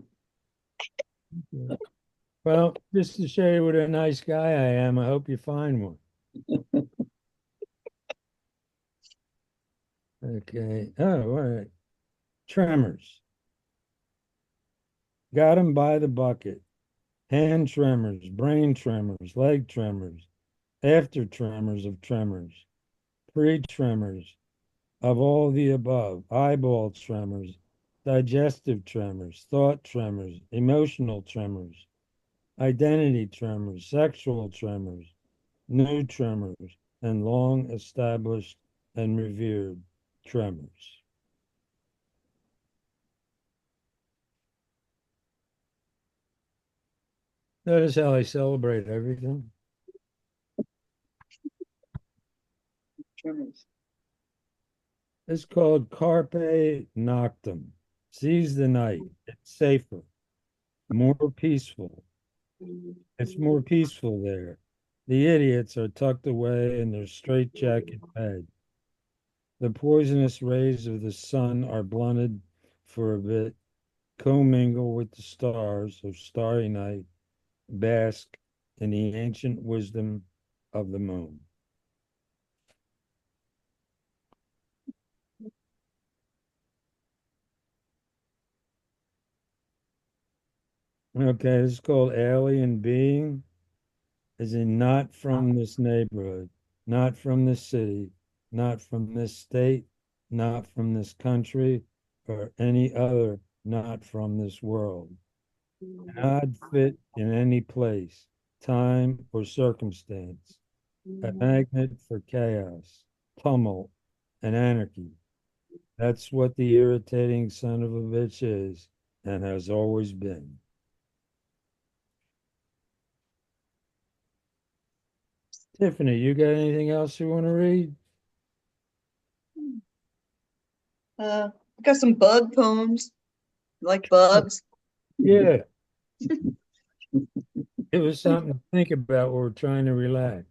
Well, just to show you what a nice guy I am, I hope you find one. Okay. Oh, all right. Tremors. Got him by the bucket. Hand tremors, brain tremors, leg tremors, after tremors of tremors, pre tremors of all the above, eyeball tremors, digestive tremors, thought tremors, emotional tremors, identity tremors, sexual tremors, new tremors, and long established and revered tremors. Notice how I celebrate everything. It's called Carpe Noctem. Seize the night. It's safer, more peaceful. It's more peaceful there. The idiots are tucked away in their straitjacket bed. The poisonous rays of the sun are blunted for a bit, commingle with the stars of starry night, bask in the ancient wisdom of the moon. Okay, this is called Alien Being, as in not from this neighborhood, not from this city, not from this state, not from this country, or any other not from this world. An odd fit in any place, time, or circumstance. A magnet for chaos, tumult, and anarchy. That's what the irritating son of a bitch is and has always been. Tiffany, you got anything else you want to read? I got some bug poems. You like bugs? Yeah, it was something to think about while we're trying to relax.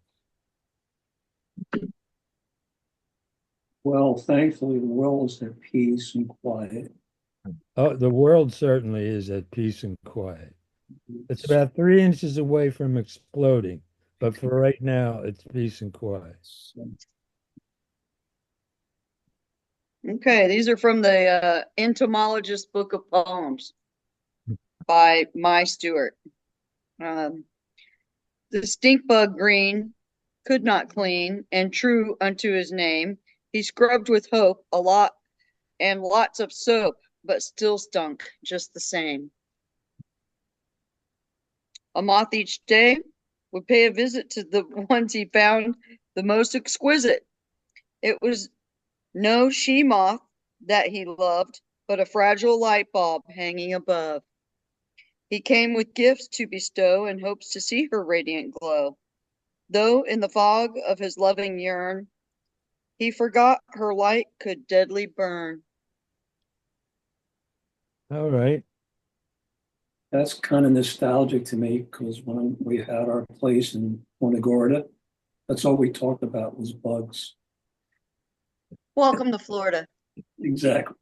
Well, thankfully, the world is at peace and quiet. Oh, the world certainly is at peace and quiet. It's about 3 inches away from exploding, but for right now, it's peace and quiet. Okay, these are from the Entomologist Book of Poems by My Stewart. Um, the stink bug green could not clean, and true unto his name, he scrubbed with hope a lot and lots of soap, but still stunk just the same. A moth each day would pay a visit to the ones he found the most exquisite. It was no she moth that he loved, but a fragile light bulb hanging above. He came with gifts to bestow in hopes to see her radiant glow. Though in the fog of his loving yearn, he forgot her light could deadly burn. All right. That's kind of nostalgic to me because when we had our place in Punta Gorda, that's all we talked about was bugs. Welcome to Florida. Exactly.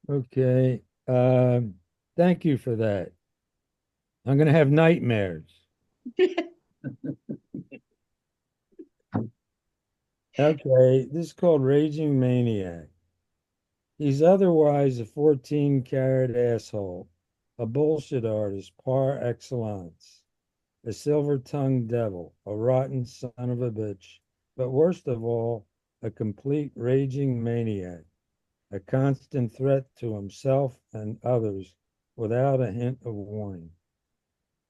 Okay. Thank you for that. I'm going to have nightmares. Okay. This is called Raging Maniac. He's otherwise a 14-carat asshole, a bullshit artist par excellence, a silver-tongued devil, a rotten son of a bitch, but worst of all, a complete raging maniac, a constant threat to himself and others without a hint of warning.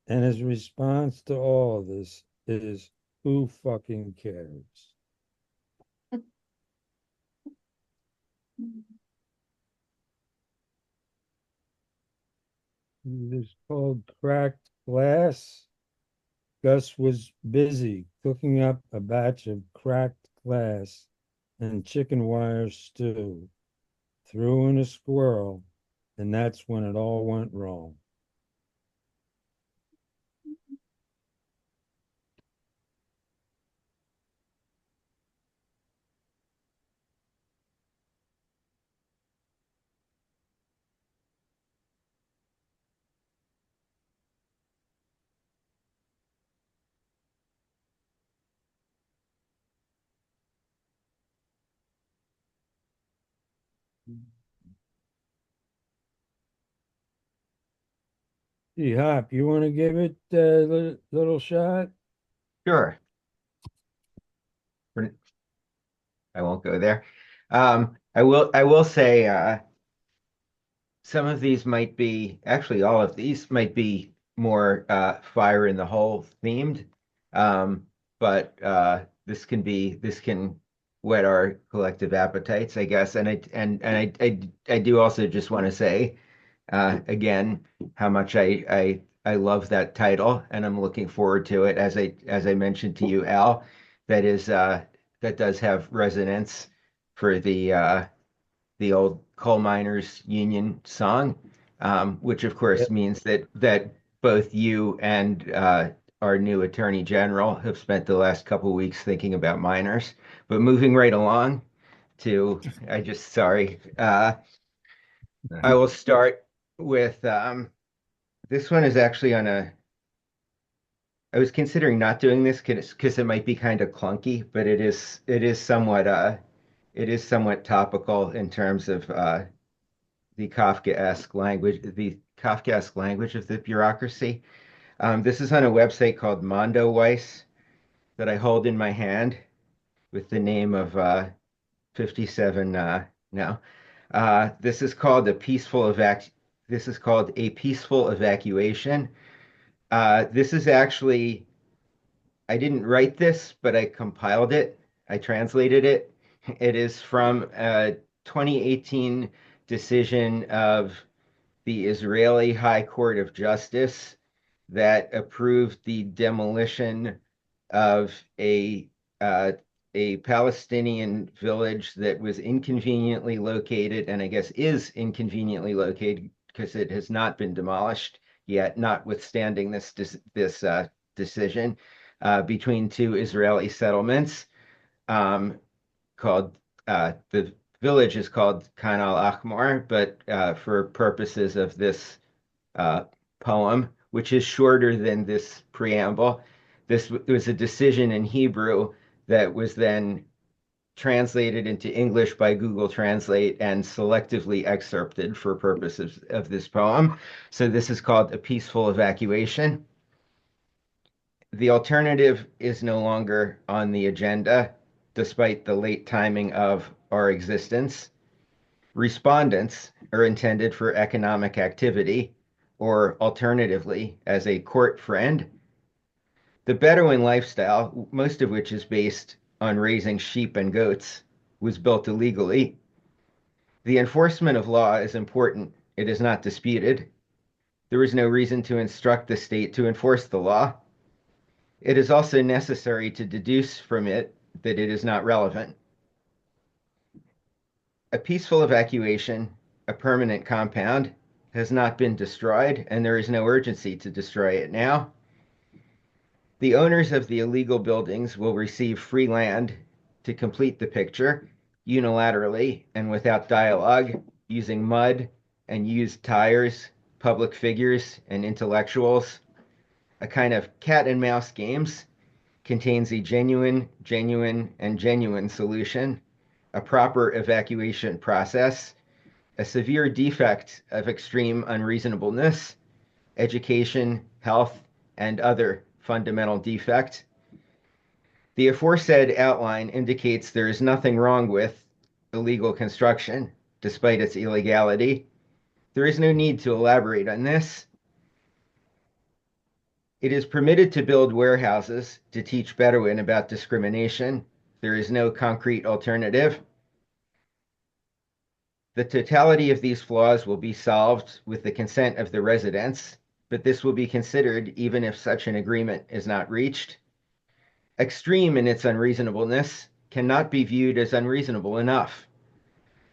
And his response to all of this is, who fucking cares? It is called Cracked Glass. Gus was busy cooking up a batch of cracked glass and chicken wire stew, threw in a squirrel, and that's when it all went wrong. Hey, Hop, you want to give it a little shot? Sure. I won't go there. I will say some of these might be, actually all of these might be more fire in the hole themed. Um, but this can whet our collective appetites, I guess. And I do also just want to say again how much I love that title, and I'm looking forward to it. As I mentioned to you, Al, that is that does have resonance for the old coal miners union song, which of course Yep. means that both you and our new attorney general have spent the last couple weeks thinking about miners. But moving right along to, sorry, I will start with this one is actually on a. I was considering not doing this because it might be kind of clunky, but it is somewhat topical in terms of the Kafkaesque language of the bureaucracy. This is on a website called Mondo Weiss that I hold in my hand with the name of 57 now. This is called This is called a peaceful evacuation. This is actually I didn't write this, but I compiled it. I translated it. It is from a 2018 decision of the Israeli High Court of Justice that approved the demolition of uh, a Palestinian village that was inconveniently located, and I guess is inconveniently located because it has not been demolished yet, notwithstanding this decision. between two Israeli settlements called the village is called Khan al-Ahmar, but for purposes of this uh, poem, which is shorter than this preamble, this was a decision in Hebrew that was then translated into English by Google Translate and selectively excerpted for purposes of this poem. So this is called A Peaceful Evacuation. The alternative is no longer on the agenda, despite the late timing of our existence. Respondents are intended for economic activity, or alternatively, as a court friend. The Bedouin lifestyle, most of which is based on raising sheep and goats, was built illegally. The enforcement of law is important. It is not disputed. There is no reason to instruct the state to enforce the law. It is also necessary to deduce from it that it is not relevant. A peaceful evacuation, a permanent compound, has not been destroyed, and there is no urgency to destroy it now. The owners of the illegal buildings will receive free land to complete the picture unilaterally and without dialogue, using mud and used tires, public figures, and intellectuals. A kind of cat and mouse games contains a genuine, and genuine solution, a proper evacuation process, a severe defect of extreme unreasonableness, education, health, and other fundamental defect. The aforesaid outline indicates there is nothing wrong with illegal construction, despite its illegality. There is no need to elaborate on this. It is permitted to build warehouses to teach Bedouin about discrimination. There is no concrete alternative. The totality of these flaws will be solved with the consent of the residents, but this will be considered even if such an agreement is not reached. Extreme in its unreasonableness cannot be viewed as unreasonable enough.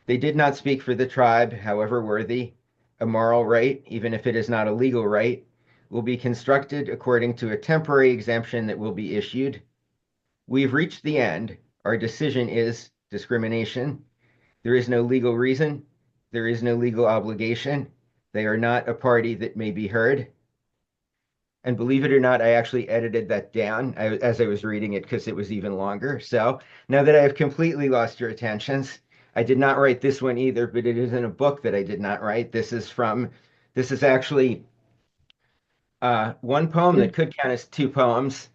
They did not speak for the tribe, however worthy. A moral right, even if it is not a legal right, will be constructed according to a temporary exemption that will be issued. We've reached the end. Our decision is discrimination. There is no legal reason. There is no legal obligation. They are not a party that may be heard. And believe it or not, I actually edited that down as I was reading it because it was even longer. So now that I have completely lost your attentions, I did not write this one either, but it is in a book that I did not write. This is actually one poem that could count as two poems.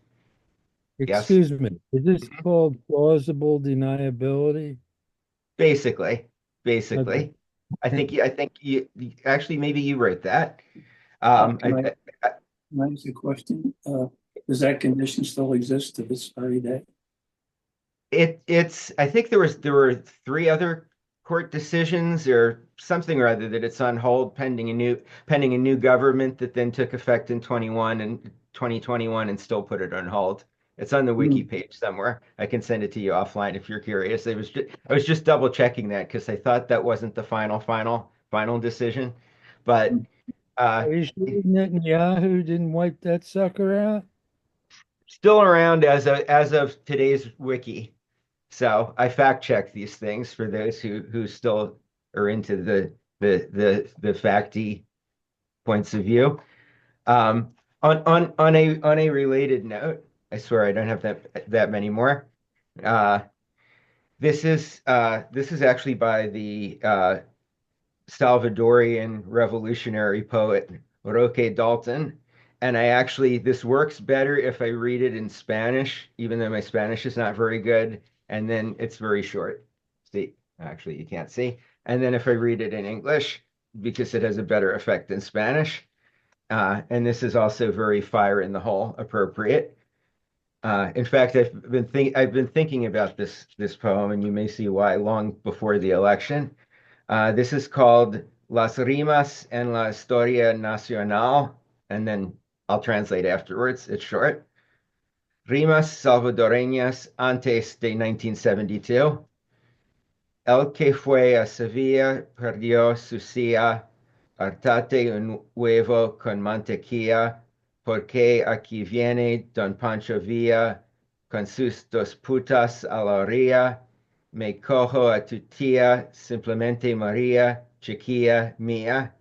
Yes, Excuse me, is this called plausible deniability? basically. Okay. I think you actually maybe you wrote that. Can I ask a question? Does that condition still exist to this very day? It's I think there were three other court decisions or something or other that it's on hold pending a new government that then took effect in 2021 and still put it on hold. It's on the wiki page somewhere. I can send it to you offline if you're curious. I was just double checking that because I thought that wasn't the final decision. But Are you sure Netanyahu didn't wipe that sucker out? still around as of today's wiki. So I fact check these things for those who still are into the facty points of view. On a related note, I swear I don't have that many more. This is actually by the Salvadorian revolutionary poet Roque Dalton. And this works better if I read it in Spanish, even though my Spanish is not very good. And then it's very short. See, actually, you can't see. And then if I read it in English, because it has a better effect than Spanish. And this is also very fire in the hole appropriate. In fact, I've been thinking about this poem, and you may see why long before the election. This is called Las Rimas en la Historia Nacional, and then I'll translate afterwards. It's short. Rimas salvadoreñas antes de 1972. El que fue a Sevilla perdió su silla, hartate un huevo con mantequilla, porque aquí viene Don Pancho Villa con sus dos putas a la orilla. Me cojo a tu tía, simplemente María, chiquilla mía.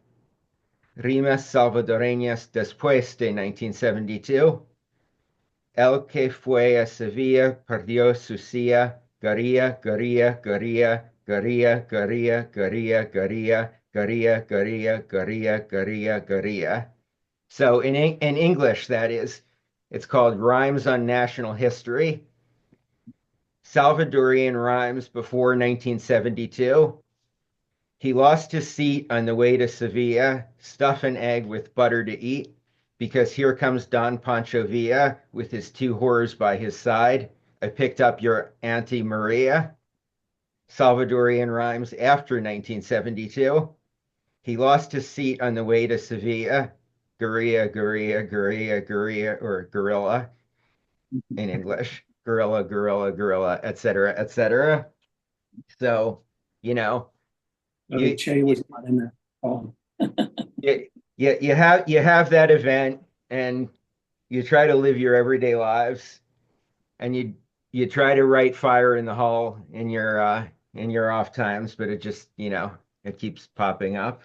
Rimas salvadoreñas después de 1972. El que fue a Sevilla perdió su silla. Garía, garía, garía, garía, garía, garía, garía, garía, garía, garía, garía, garía. So in English, that is, it's called Rhymes on National History. Salvadorian rhymes before 1972. He lost his seat on the way to Sevilla, stuff an egg with butter to eat, because here comes Don Pancho Villa with his two whores by his side. I picked up your Auntie Maria. Salvadorian rhymes after 1972. He lost his seat on the way to Sevilla. Guerilla, guerilla, guerilla, guerilla, or gorilla in English. Gorilla, gorilla, gorilla, etc., etc. So, you know, you Che was not in that poem. you have that event and you try to live your everyday lives and you try to write fire in the hall in your off times, but it just, it keeps popping up.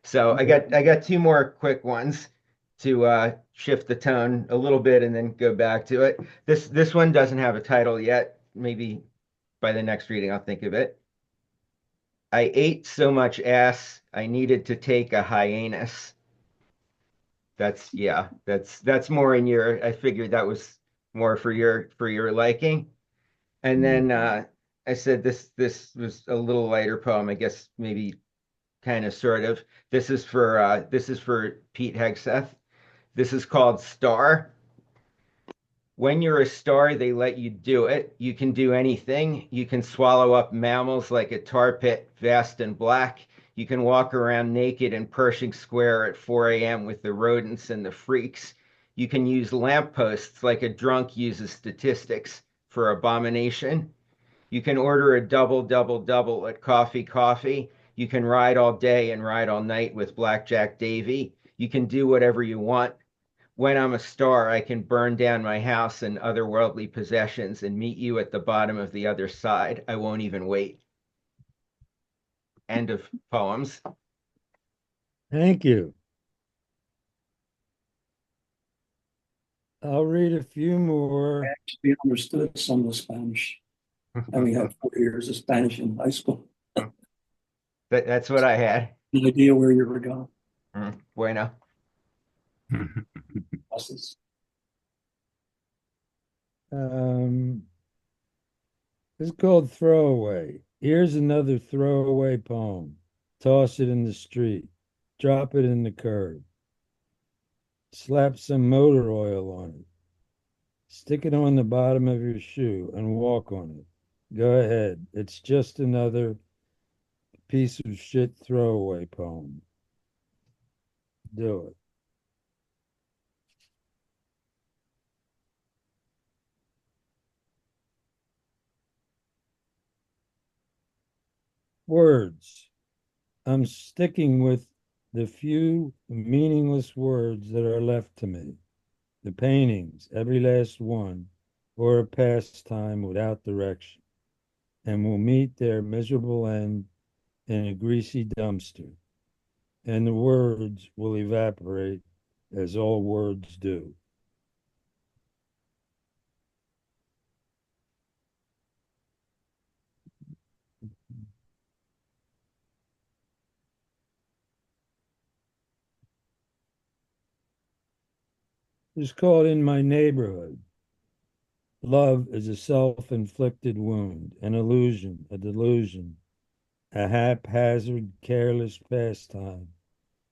So I got two more quick ones to shift the tone a little bit and then go back to it. This one doesn't have a title yet. Maybe by the next reading I'll think of it. I ate so much ass I needed to take a hiatus. That's more in your, I figured that was more for your liking. And then I said this was a little lighter poem, I guess maybe kind of sort of. This is for Pete Hegseth. This is called Star. When you're a star, they let you do it. You can do anything. You can swallow up mammals like a tar pit, vast and black. You can walk around naked in Pershing Square at 4 a.m. with the rodents and the freaks. You can use lampposts like a drunk uses statistics for abomination. You can order a double, double, double at Coffee Coffee. You can ride all day and ride all night with Blackjack Davy. You can do whatever you want. When I'm a star, I can burn down my house and other worldly possessions and meet you at the bottom of the other side. I won't even wait. End of poems. Thank you. I'll read a few more. Actually understood some of the Spanish. And we had 4 years of Spanish in high school. That's what I had. No idea where you were going. Bueno. Buses. It's called Throwaway. Here's another throwaway poem. Toss it in the street. Drop it in the curb. Slap some motor oil on it. Stick it on the bottom of your shoe and walk on it. Go ahead. It's just another piece of shit throwaway poem. Do it. Words. I'm sticking with the few meaningless words that are left to me. The paintings, every last one, or a pastime without direction, and will meet their miserable end in a greasy dumpster. And the words will evaporate as all words do. It's called In My Neighborhood. Love is a self-inflicted wound, an illusion, a delusion, a haphazard, careless pastime,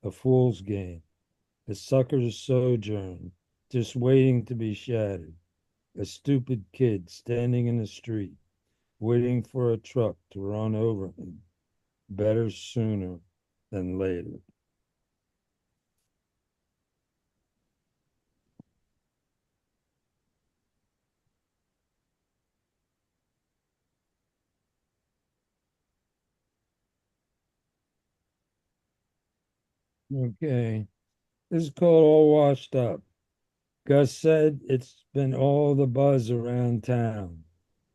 a fool's game, a sucker's sojourn, just waiting to be shattered, a stupid kid standing in the street, waiting for a truck to run over him. Better sooner than later. Okay. This is called All Washed Up. Gus said it's been all the buzz around town.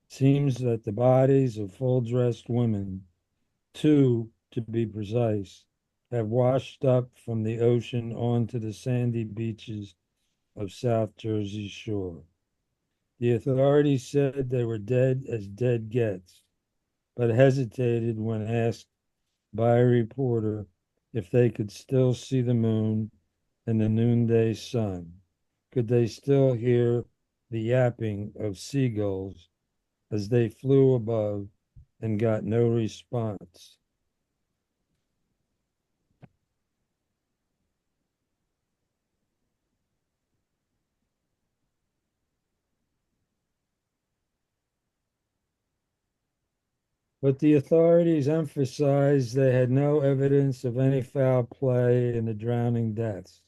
Seems that the bodies of full-dressed women, two to be precise, have washed up from the ocean onto the sandy beaches of South Jersey shore. The authorities said they were dead as dead gets, but hesitated when asked by a reporter if they could still see the moon and the noonday sun. Could they still hear the yapping of seagulls as they flew above and got no response? But the authorities emphasized they had no evidence of any foul play in the drowning deaths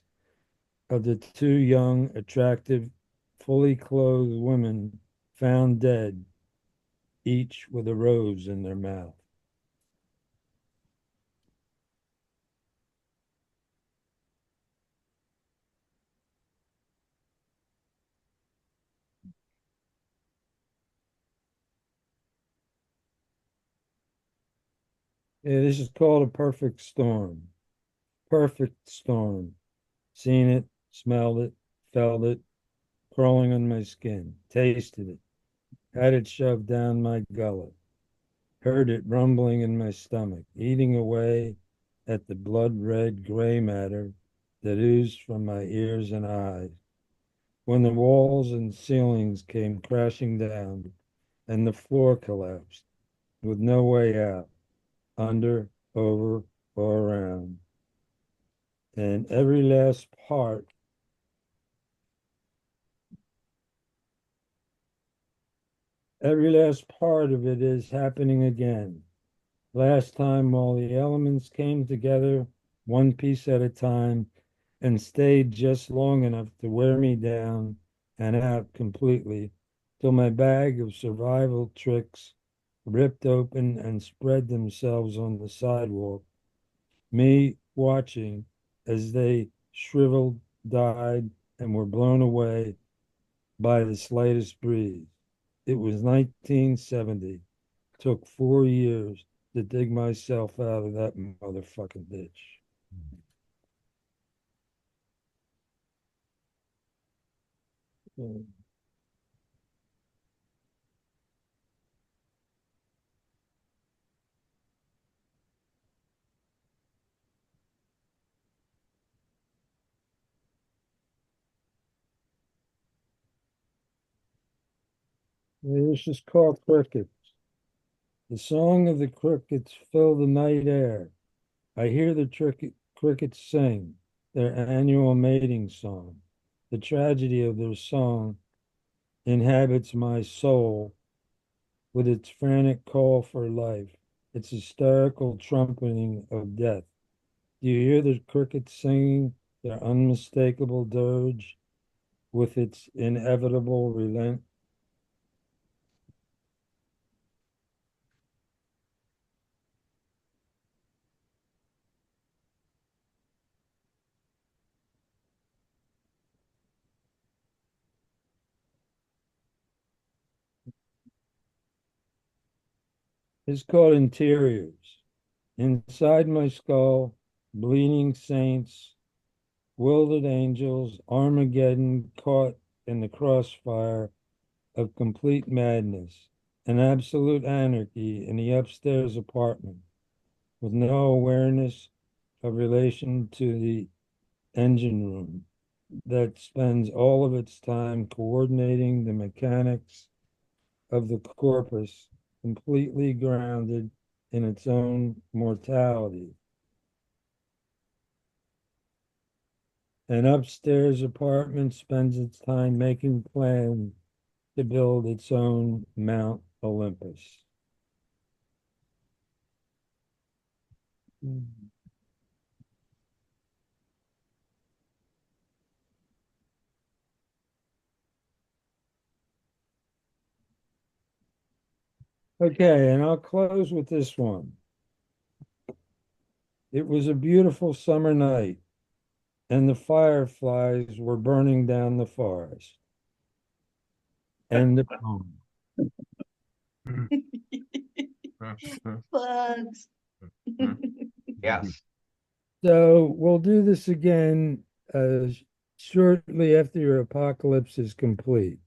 of the two young, attractive, fully clothed women found dead, each with a rose in their mouth. Yeah, this is called a perfect storm. Perfect storm. Seen it, smelled it, felt it, crawling on my skin, tasted it, had it shoved down my gullet, heard it rumbling in my stomach, eating away at the blood red gray matter that oozed from my ears and eyes. When the walls and ceilings came crashing down and the floor collapsed with no way out, under, over, or around. And every last part of it is happening again. Last time, all the elements came together, one piece at a time, and stayed just long enough to wear me down and out completely, till my bag of survival tricks ripped open and spread themselves on the sidewalk, me watching as they shriveled, died, and were blown away by the slightest breeze. It was 1970. Took 4 years to dig myself out of that motherfucking ditch. This is called Crickets. The song of the crickets fill the night air. I hear the crickets sing their annual mating song. The tragedy of their song inhabits my soul with its frantic call for life, its hysterical trumpeting of death. Do you hear the crickets singing their unmistakable dirge with its inevitable relent? It's called Interiors. Inside my skull, bleeding saints, wilted angels, Armageddon caught in the crossfire of complete madness and absolute anarchy in the upstairs apartment with no awareness of relation to the engine room that spends all of its time coordinating the mechanics of the corpus, completely grounded in its own mortality. An upstairs apartment spends its time making plans to build its own Mount Olympus. Okay, and I'll close with this one. It was a beautiful summer night. and the fireflies were burning down the forest. End of poem. Bugs. Yes. So we'll do this again shortly after your apocalypse is complete.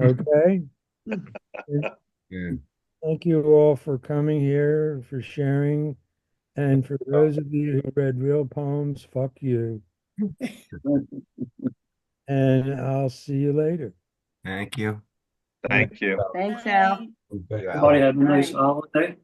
Okay? Yeah. Thank you all for coming here, for sharing. And for those of you who read real poems, fuck you. And I'll see you later. Thank you. Thank you. Thanks, Al. Bye. You, Al. Everybody have a nice Right. holiday.